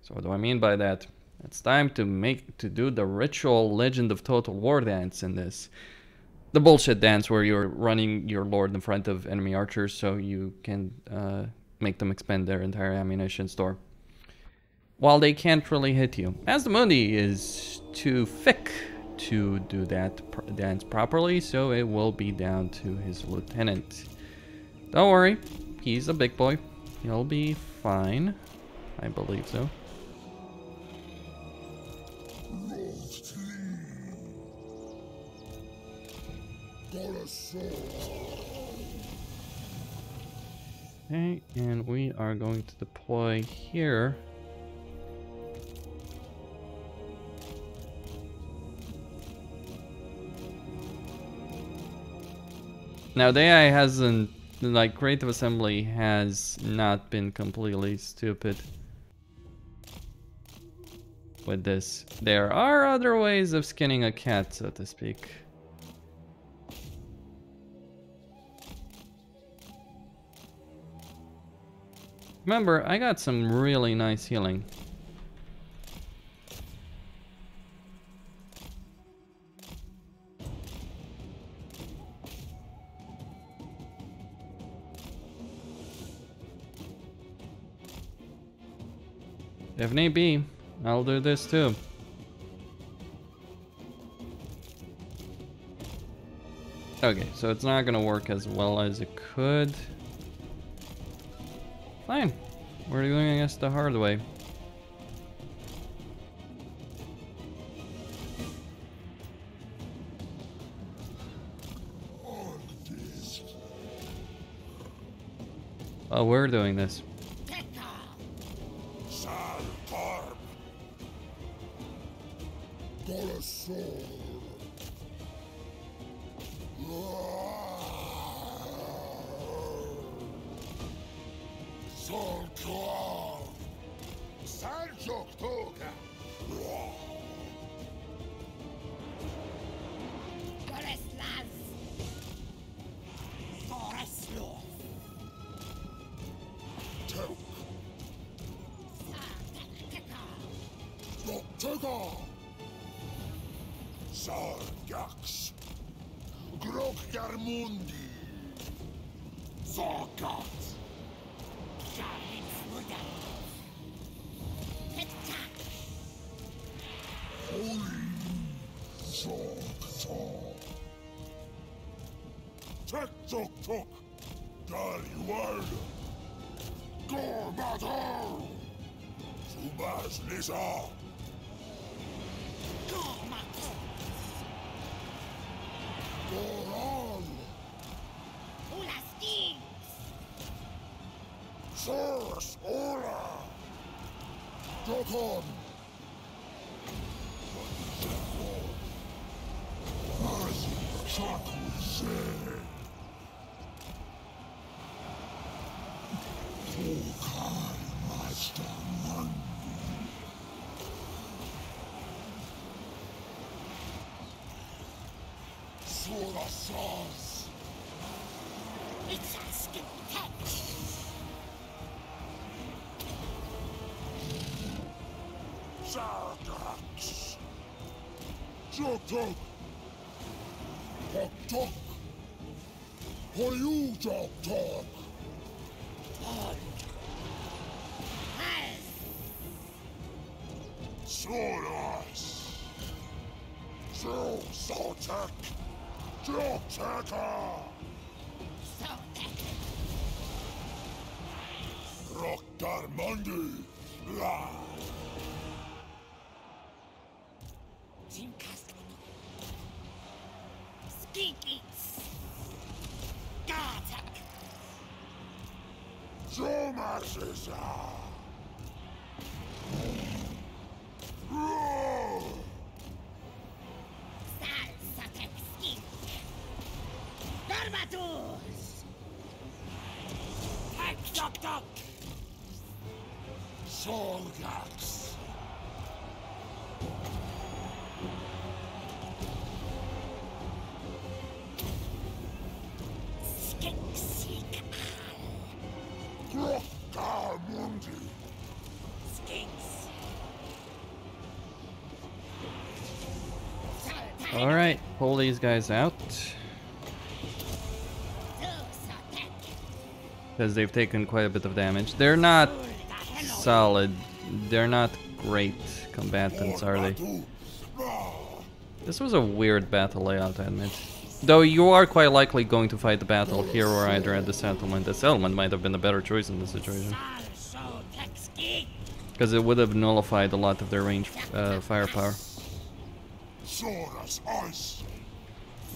So what do I mean by that? It's time to do the ritual Legend of Total War dance in this. The bullshit dance where you're running your lord in front of enemy archers so you can make them expend their entire ammunition store, while they can't really hit you. Mazdamundi is too thick to do that dance properly, so it will be down to his lieutenant. Don't worry, he's a big boy. He'll be fine. I believe so. Okay, and we are going to deploy here. Now the AI hasn't, like, Creative Assembly has not been completely stupid with this. There are other ways of skinning a cat, so to speak. Remember, I got some really nice healing. If need be, I'll do this too. Okay, so it's not gonna work as well as it could. Fine. We're doing this the hard way. Oh, we're doing this. It's asking catch. Crix. Tok tok. Tok tok. For you, tok tok. Soras. So Sotek. Joteka. RhadigarMundi. Vlad. Solgax. Mazdamundi. Alright, pull these guys out. Because they've taken quite a bit of damage. They're not solid. They're not great combatants, are they? This was a weird battle layout, I admit. Though you are quite likely going to fight the battle here or either at the settlement. The settlement might have been a better choice in this situation. Because it would have nullified a lot of their range firepower.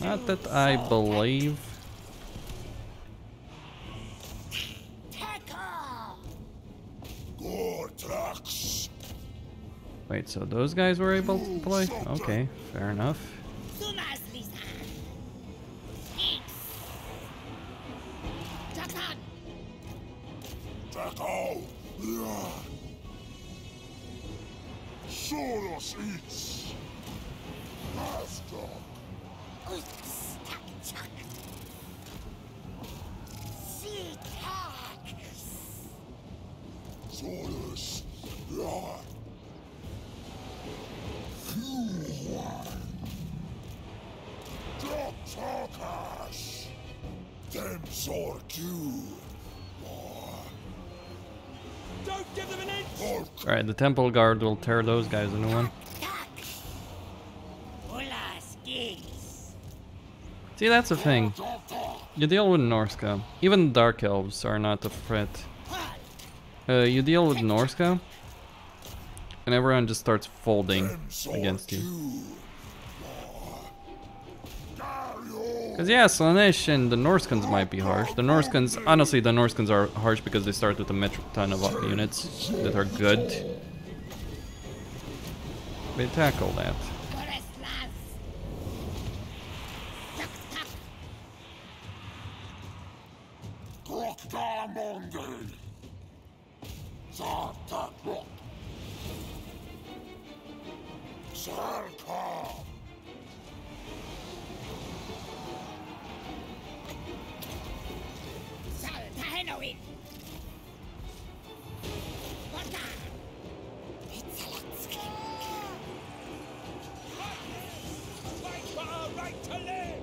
Not that I believe. Wait, so those guys were able to play? Okay, fair enough. Soros eats. Master. Soros. Talkers. Them Sorku. Don't give them an inch! Alright, the Temple Guard will tear those guys a new one. See, that's the thing. You deal with Norska. Even Dark Elves are not a threat. You deal with Norska, and everyone just starts folding against you. Because yeah, Slaanesh and the Norskans might be harsh. The Norskans, honestly, the Norskans are harsh because they start with a metric ton of units that are good. They tackle that.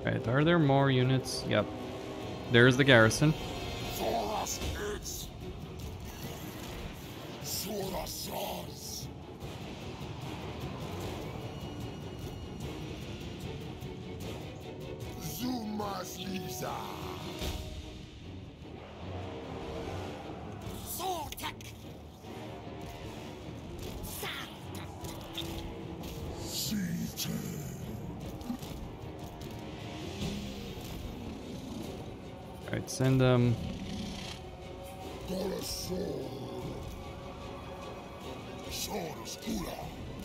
Right, are there more units? Yep. There's the garrison. Alright, send them.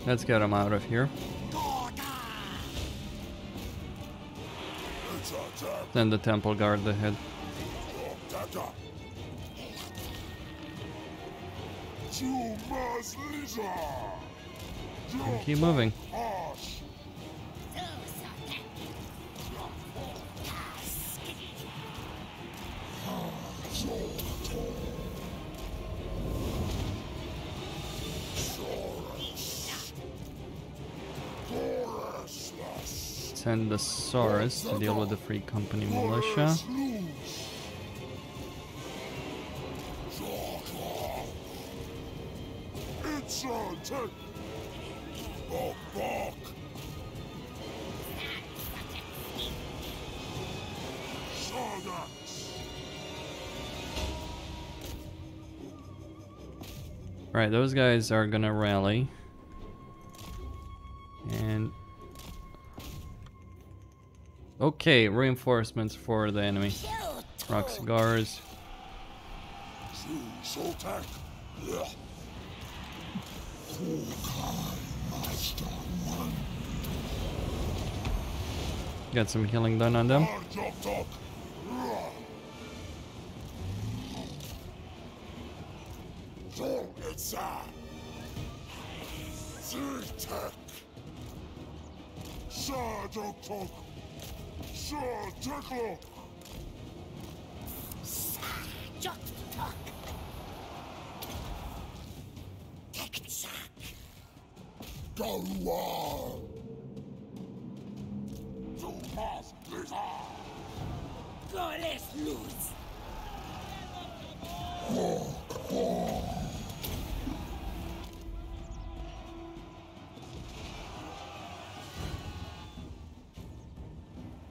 Let's get them out of here. Send the Temple Guard ahead. And keep moving. Send the Saurus to deal with the Free Company militia. Right, those guys are gonna rally. And Okay, reinforcements for the enemy. Rock cigars. Soltak. Got some healing done on them.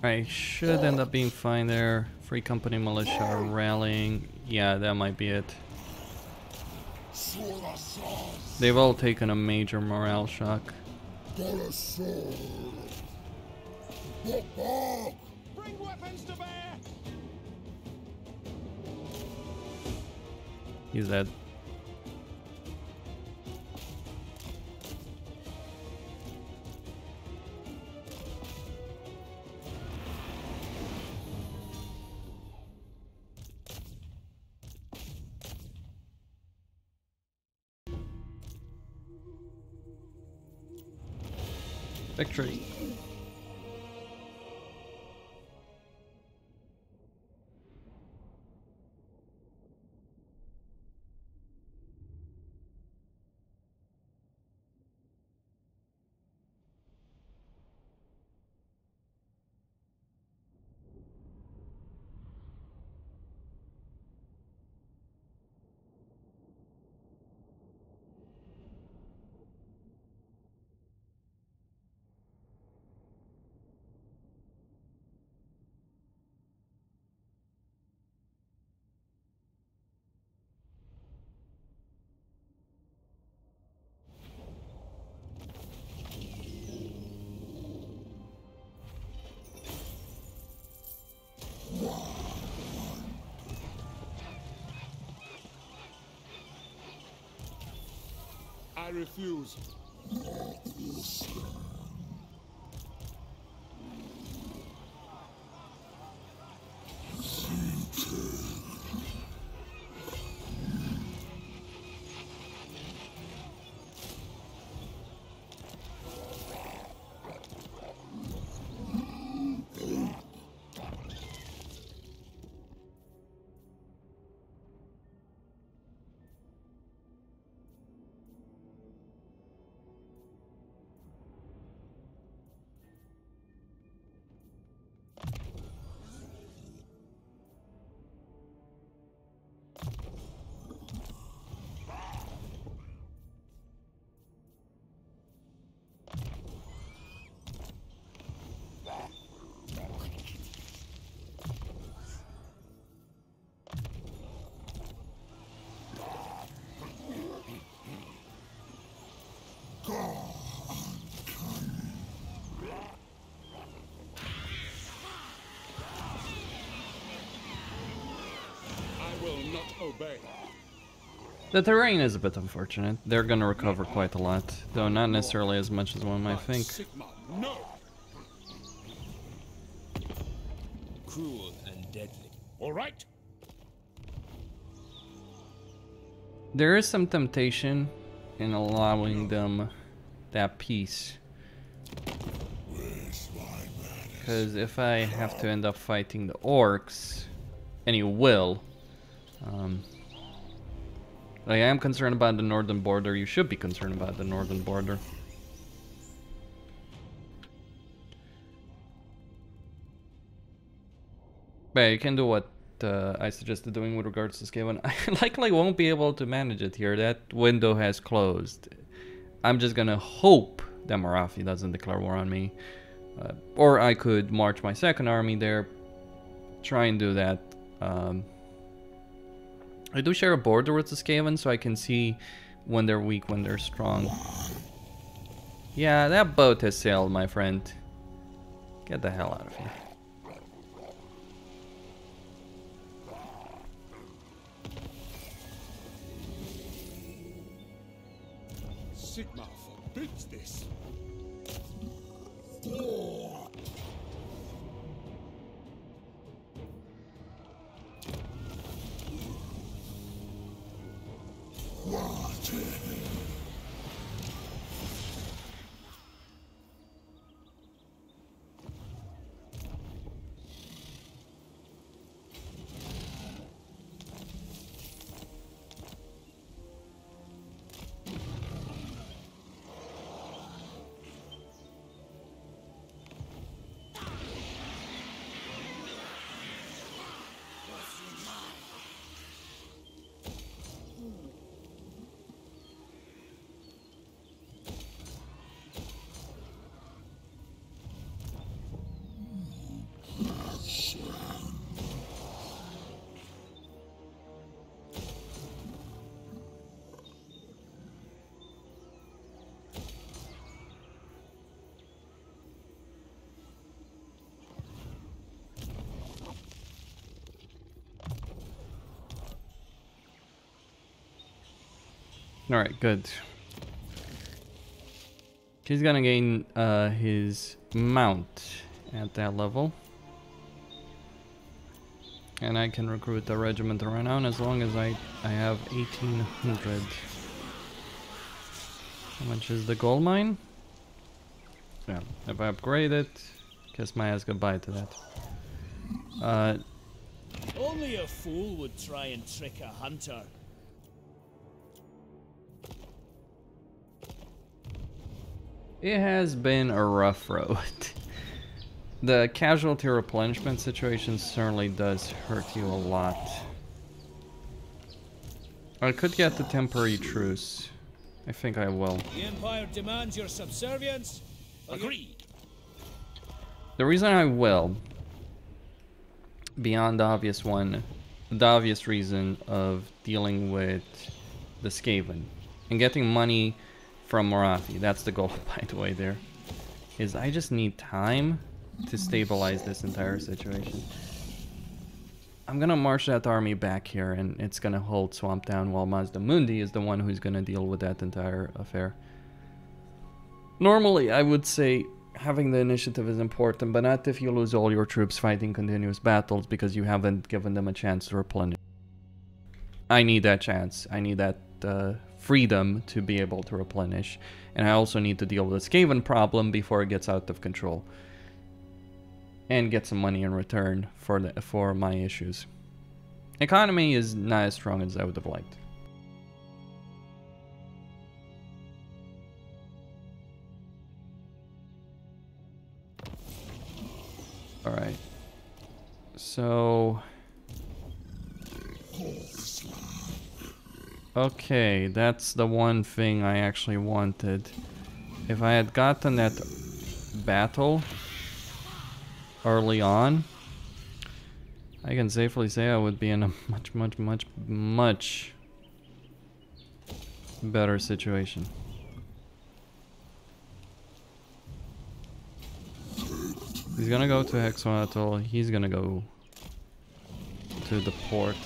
I should end up being fine there. Free Company militia rallying. Yeah, that might be it. They've all taken a major morale shock. Bring weapons to bear. He's dead. Victory. I refuse. Obey. The terrain is a bit unfortunate. They're gonna recover quite a lot, though not necessarily as much as one might think. No. Cruel and deadly. All right. There is some temptation in allowing them that peace. Because if I have to end up fighting the orcs, and you will, I am concerned about the northern border. You should be concerned about the northern border. But you can do what I suggested doing with regards to Skaven. I likely won't be able to manage it here. That window has closed. I'm just gonna hope that Morathi doesn't declare war on me. Or I could march my second army there. Try and do that. I do share a border with the Skaven, so I can see when they're weak, when they're strong. Yeah, that boat has sailed, my friend. Get the hell out of here. Sigmar forbids this. Alright, good. He's gonna gain his mount at that level. And I can recruit the regiment right now, and as long as I have 1800. How much is the gold mine? Yeah, if I upgrade it, kiss my ass goodbye to that. Only a fool would try and trick a hunter. It has been a rough road. The casualty replenishment situation certainly does hurt you a lot. I could get the temporary truce. I think I will. The Empire demands your subservience. Agreed. The reason I will, beyond the obvious one, the obvious reason of dealing with the Skaven and getting money from Morathi, that's the goal, by the way, there, is I just need time to stabilize this entire situation. I'm gonna march that army back here, and it's gonna hold Swamp Town, while Mazdamundi is the one who's gonna deal with that entire affair. Normally, I would say having the initiative is important, but not if you lose all your troops fighting continuous battles because you haven't given them a chance to replenish. I need that chance. I need that freedom to be able to replenish, and I also need to deal with the Skaven problem before it gets out of control, and get some money in return for my issues. Economy is not as strong as I would have liked. All right, so okay, that's the one thing I actually wanted. If I had gotten that battle early on, I can safely say I would be in a much better situation. He's gonna go to Hexoatl, he's gonna go to the port.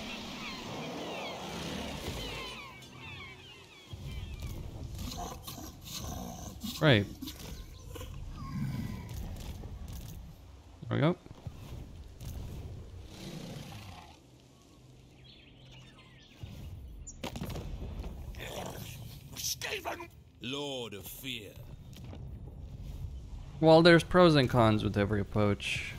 Right. There we go. Lord of Fear. Well, there's pros and cons with every approach.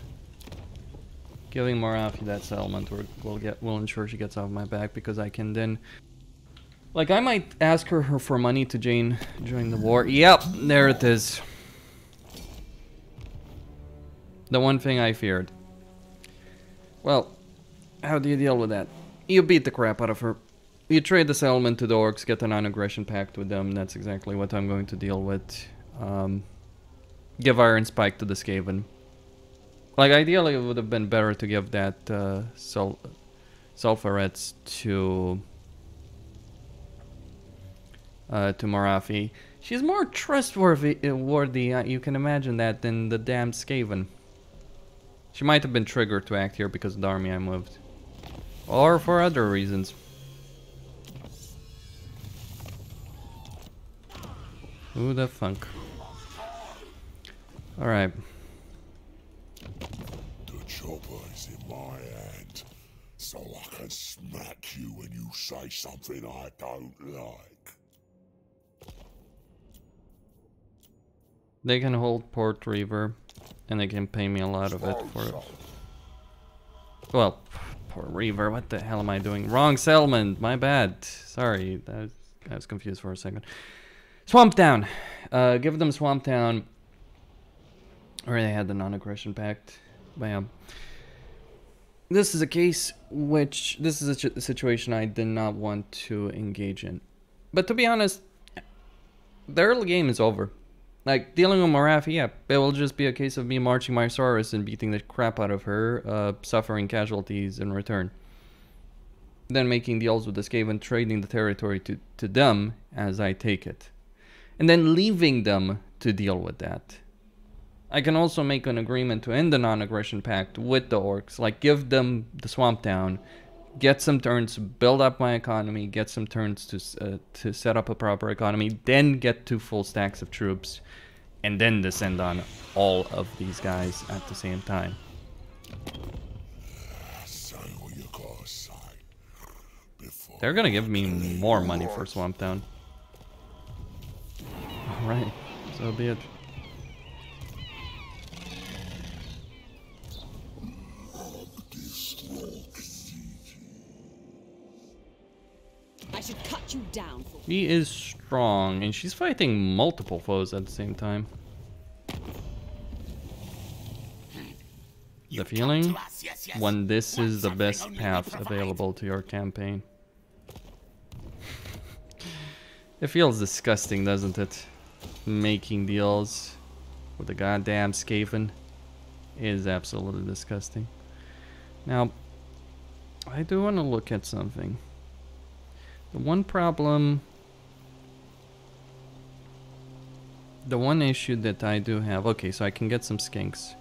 Giving Morathi that settlement will ensure she gets off my back, because I can then, like, I might ask her for money to join the war. Yep, there it is. The one thing I feared. Well, how do you deal with that? You beat the crap out of her. You trade the settlement to the orcs, get a non-aggression pact with them. That's exactly what I'm going to deal with. Give Iron Spike to the Skaven. Like, ideally it would have been better to give that Sulphurets to Morathi. She's more trustworthy, you can imagine that, than the damned Skaven. She might have been triggered to act here because of the army I moved. Or for other reasons. Who the funk? Alright. The chopper is in my hand, so I can smack you when you say something I don't like. They can hold Port Reaver, and they can pay me a lot of it for it. Well, Port Reaver, what the hell am I doing? Wrong settlement, my bad. Sorry, I was confused for a second. Swamp Town. Give them Swamp Town. Or they had the non-aggression pact. Bam. This is a case which, this is a situation I did not want to engage in. But to be honest, the early game is over. Like, dealing with Morathi, yeah, it will just be a case of me marching my Saurus and beating the crap out of her, suffering casualties in return. Then making deals with the Skaven, trading the territory to them as I take it. And then leaving them to deal with that. I can also make an agreement to end the non-aggression pact with the orcs, like give them the Swamp Town, get some turns, build up my economy, get some turns to set up a proper economy, then get 2 full stacks of troops, and then descend on all of these guys at the same time. They're gonna give me more money for Swamp Town. Alright, so be it. I should cut you down for He is strong, and she's fighting multiple foes at the same time. The feeling when this is the best path available to your campaign. It feels disgusting, doesn't it? Making deals with the goddamn Skaven is absolutely disgusting. Now, I do want to look at something. The one problem, the one issue that I do have, okay, so I can get some skinks.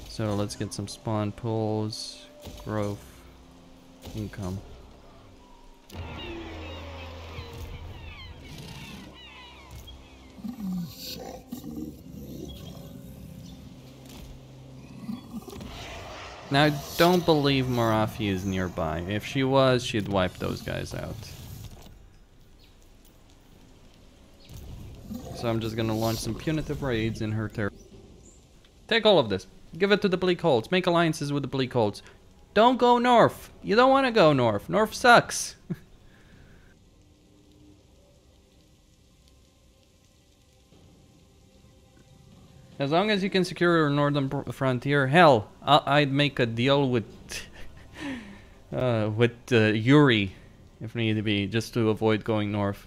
So let's get some spawn pools, growth, income. Now, I don't believe Morathi is nearby. If she was, she'd wipe those guys out. So I'm just gonna launch some punitive raids in her territory. Take all of this. Give it to the Bleak Holds. Make alliances with the Bleak Holds. Don't go north. You don't want to go north. North sucks. As long as you can secure your northern frontier, hell, I'd make a deal with Yuri, if need to be, just to avoid going north.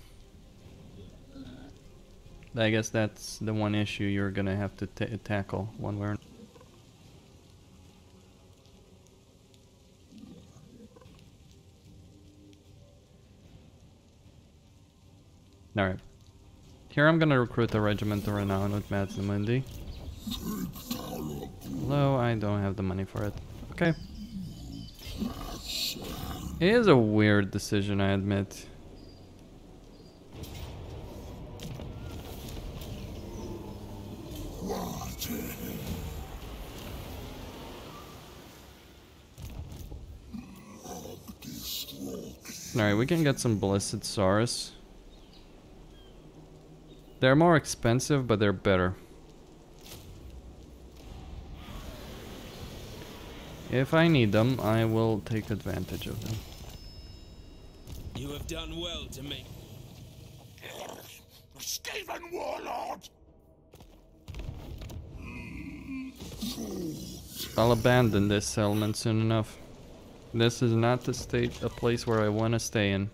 I guess that's the one issue you're gonna have to tackle one way or another. Alright. Here I'm gonna recruit a regiment of renown with Mazdamundi. Although I don't have the money for it. Okay. It is a weird decision, I admit. Alright, we can get some Blessed Saurus. They're more expensive, but they're better. If I need them, I will take advantage of them. You have done well to make... Stephen Warlord! I'll abandon this settlement soon enough. This is not a place where I want to stay in.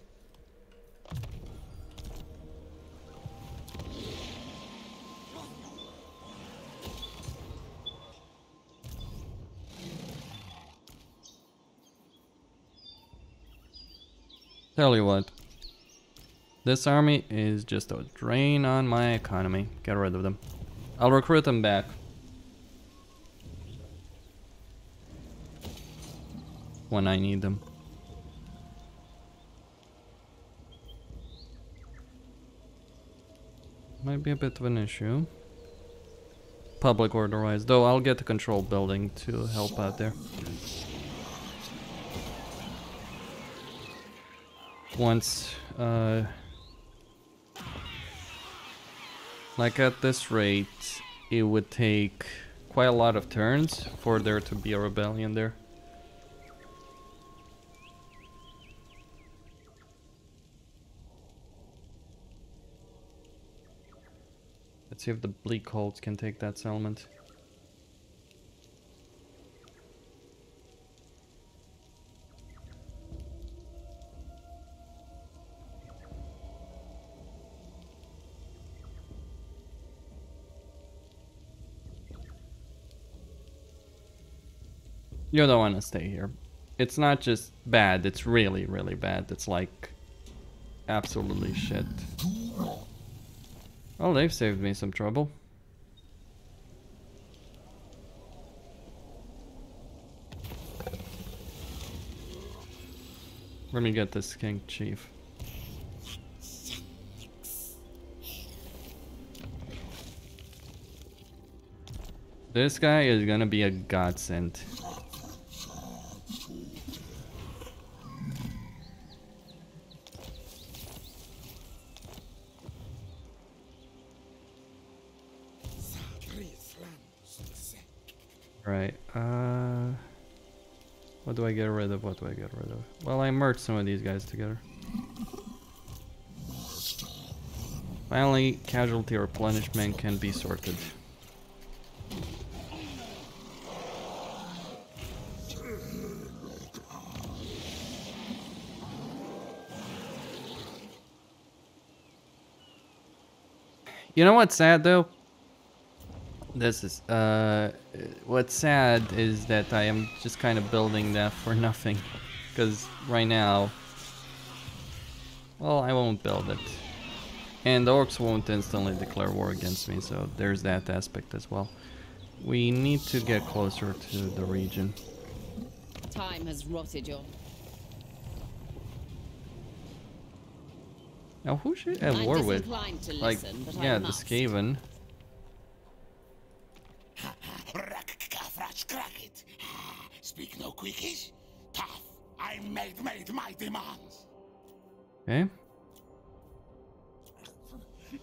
Tell you what, this army is just a drain on my economy. Get rid of them. I'll recruit them back. When I need them. Might be a bit of an issue. Public order-wise, though I'll get the control building to help out there. Once, like at this rate, it would take quite a lot of turns for there to be a rebellion there. Let's see if the Bleak Holds can take that settlement. You don't want to stay here. It's not just bad, it's really, really bad. It's like absolutely shit. Oh, they've saved me some trouble. Let me get this King Chief. This guy is gonna be a godsend. Right, what do I get rid of? What do I get rid of? Well, I merged some of these guys together. Finally, casualty replenishment can be sorted. You know what's sad though? This is, what's sad is that I am just kind of building that for nothing. Because right now, well, I won't build it. And the orcs won't instantly declare war against me, so there's that aspect as well. We need to get closer to the region. Time has rotted your... Now who should I have war with? Like, yeah, the Skaven. Speak no quickies. Tough. I made my demands. Okay.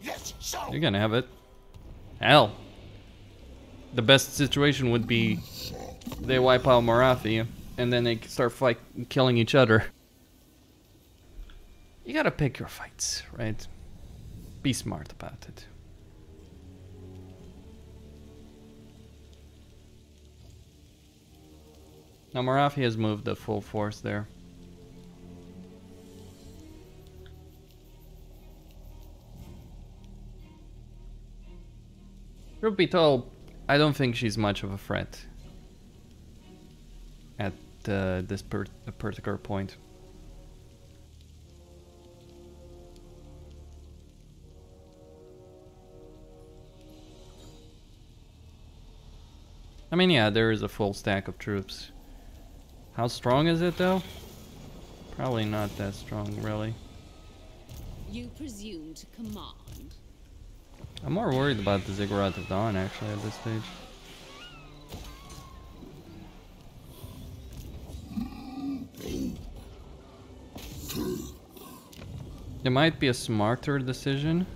Yes, so. You're gonna have it. Hell. The best situation would be they wipe out Morathi and then they start killing each other. You gotta pick your fights, right? Be smart about it. Now Morathi has moved the full force there. Truth be told, I don't think she's much of a threat at this particular point. I mean, yeah, there is a full stack of troops. How strong is it, though? Probably not that strong, really. You presume to command. I'm more worried about the Ziggurat of Dawn, actually, at this stage. It might be a smarter decision.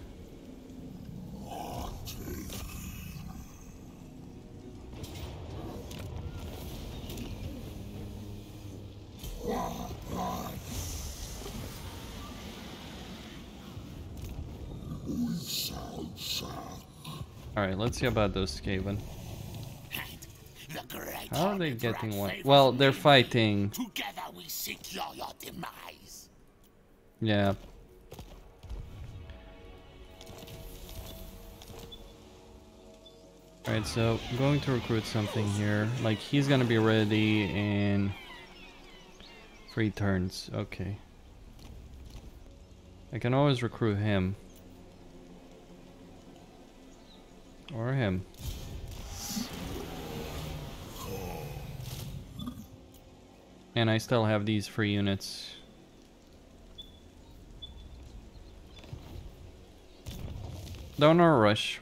Alright, let's see about those Skaven. How are they getting one? Well, they're fighting. Together we secure your demise. Yeah. Alright, so I'm going to recruit something here. Like, he's gonna be ready in 3 turns. Okay. I can always recruit him. Or him. And I still have these 3 units. Don't rush.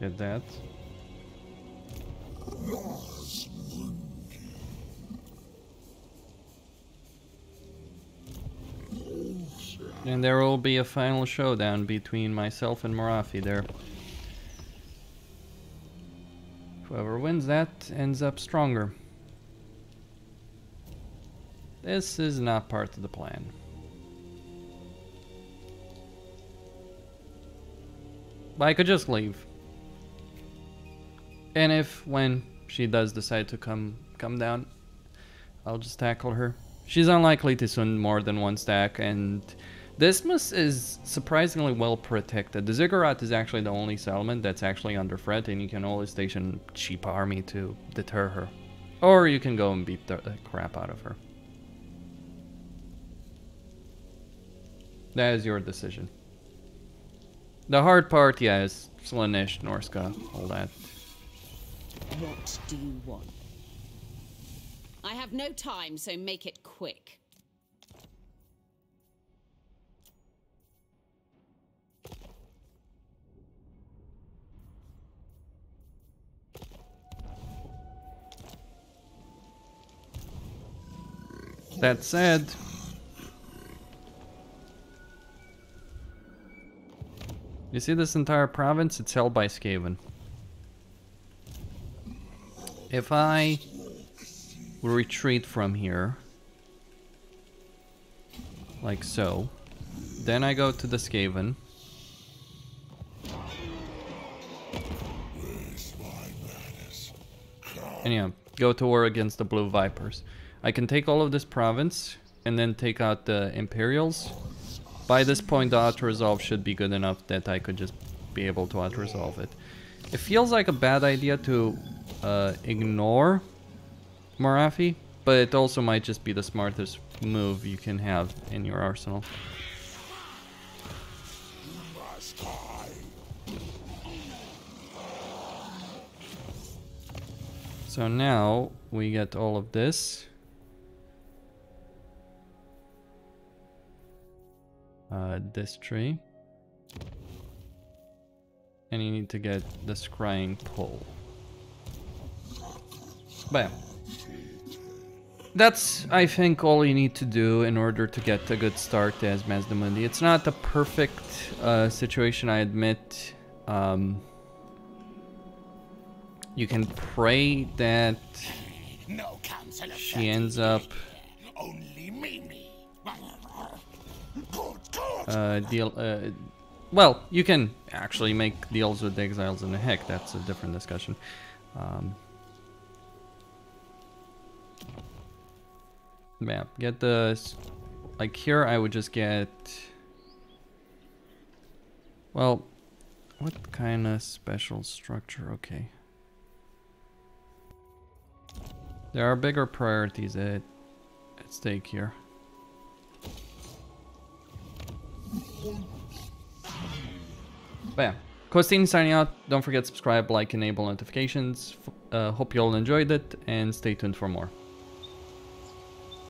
Get that. And there will be a final showdown between myself and Marafi there. Whoever wins that ends up stronger. This is not part of the plan. But I could just leave. And if, when she does decide to come down, I'll just tackle her. She's unlikely to swing more than one stack, and Dismas is surprisingly well protected. The Ziggurat is actually the only settlement that's actually under threat, and you can always station cheap army to deter her. Or you can go and beat the crap out of her. That is your decision. The hard part, yeah, is Slaanesh, Norska, all that. What do you want? I have no time, so make it quick. That said, you see this entire province? It's held by Skaven. If I retreat from here, like so, then I go to the Skaven. And yeah, go to war against the Blue Vipers. I can take all of this province and then take out the Imperials. By this point, the auto-resolve should be good enough that I could just be able to auto-resolve it. It feels like a bad idea to ignore Marafi, but it also might just be the smartest move you can have in your arsenal. So now we get all of this. This tree. And you need to get the scrying pole. Bam. That's, I think, all you need to do in order to get a good start as Mazdamundi. It's not the perfect situation, I admit. You can pray that she ends up well, you can actually make deals with the exiles in the heck. That's a different discussion. Yeah, get the, like here I would just get, well, what kind of special structure? Okay. There are bigger priorities at stake here. Bam. Costin signing out. Don't forget to subscribe, like, enable notifications. Hope you all enjoyed it, and stay tuned for more.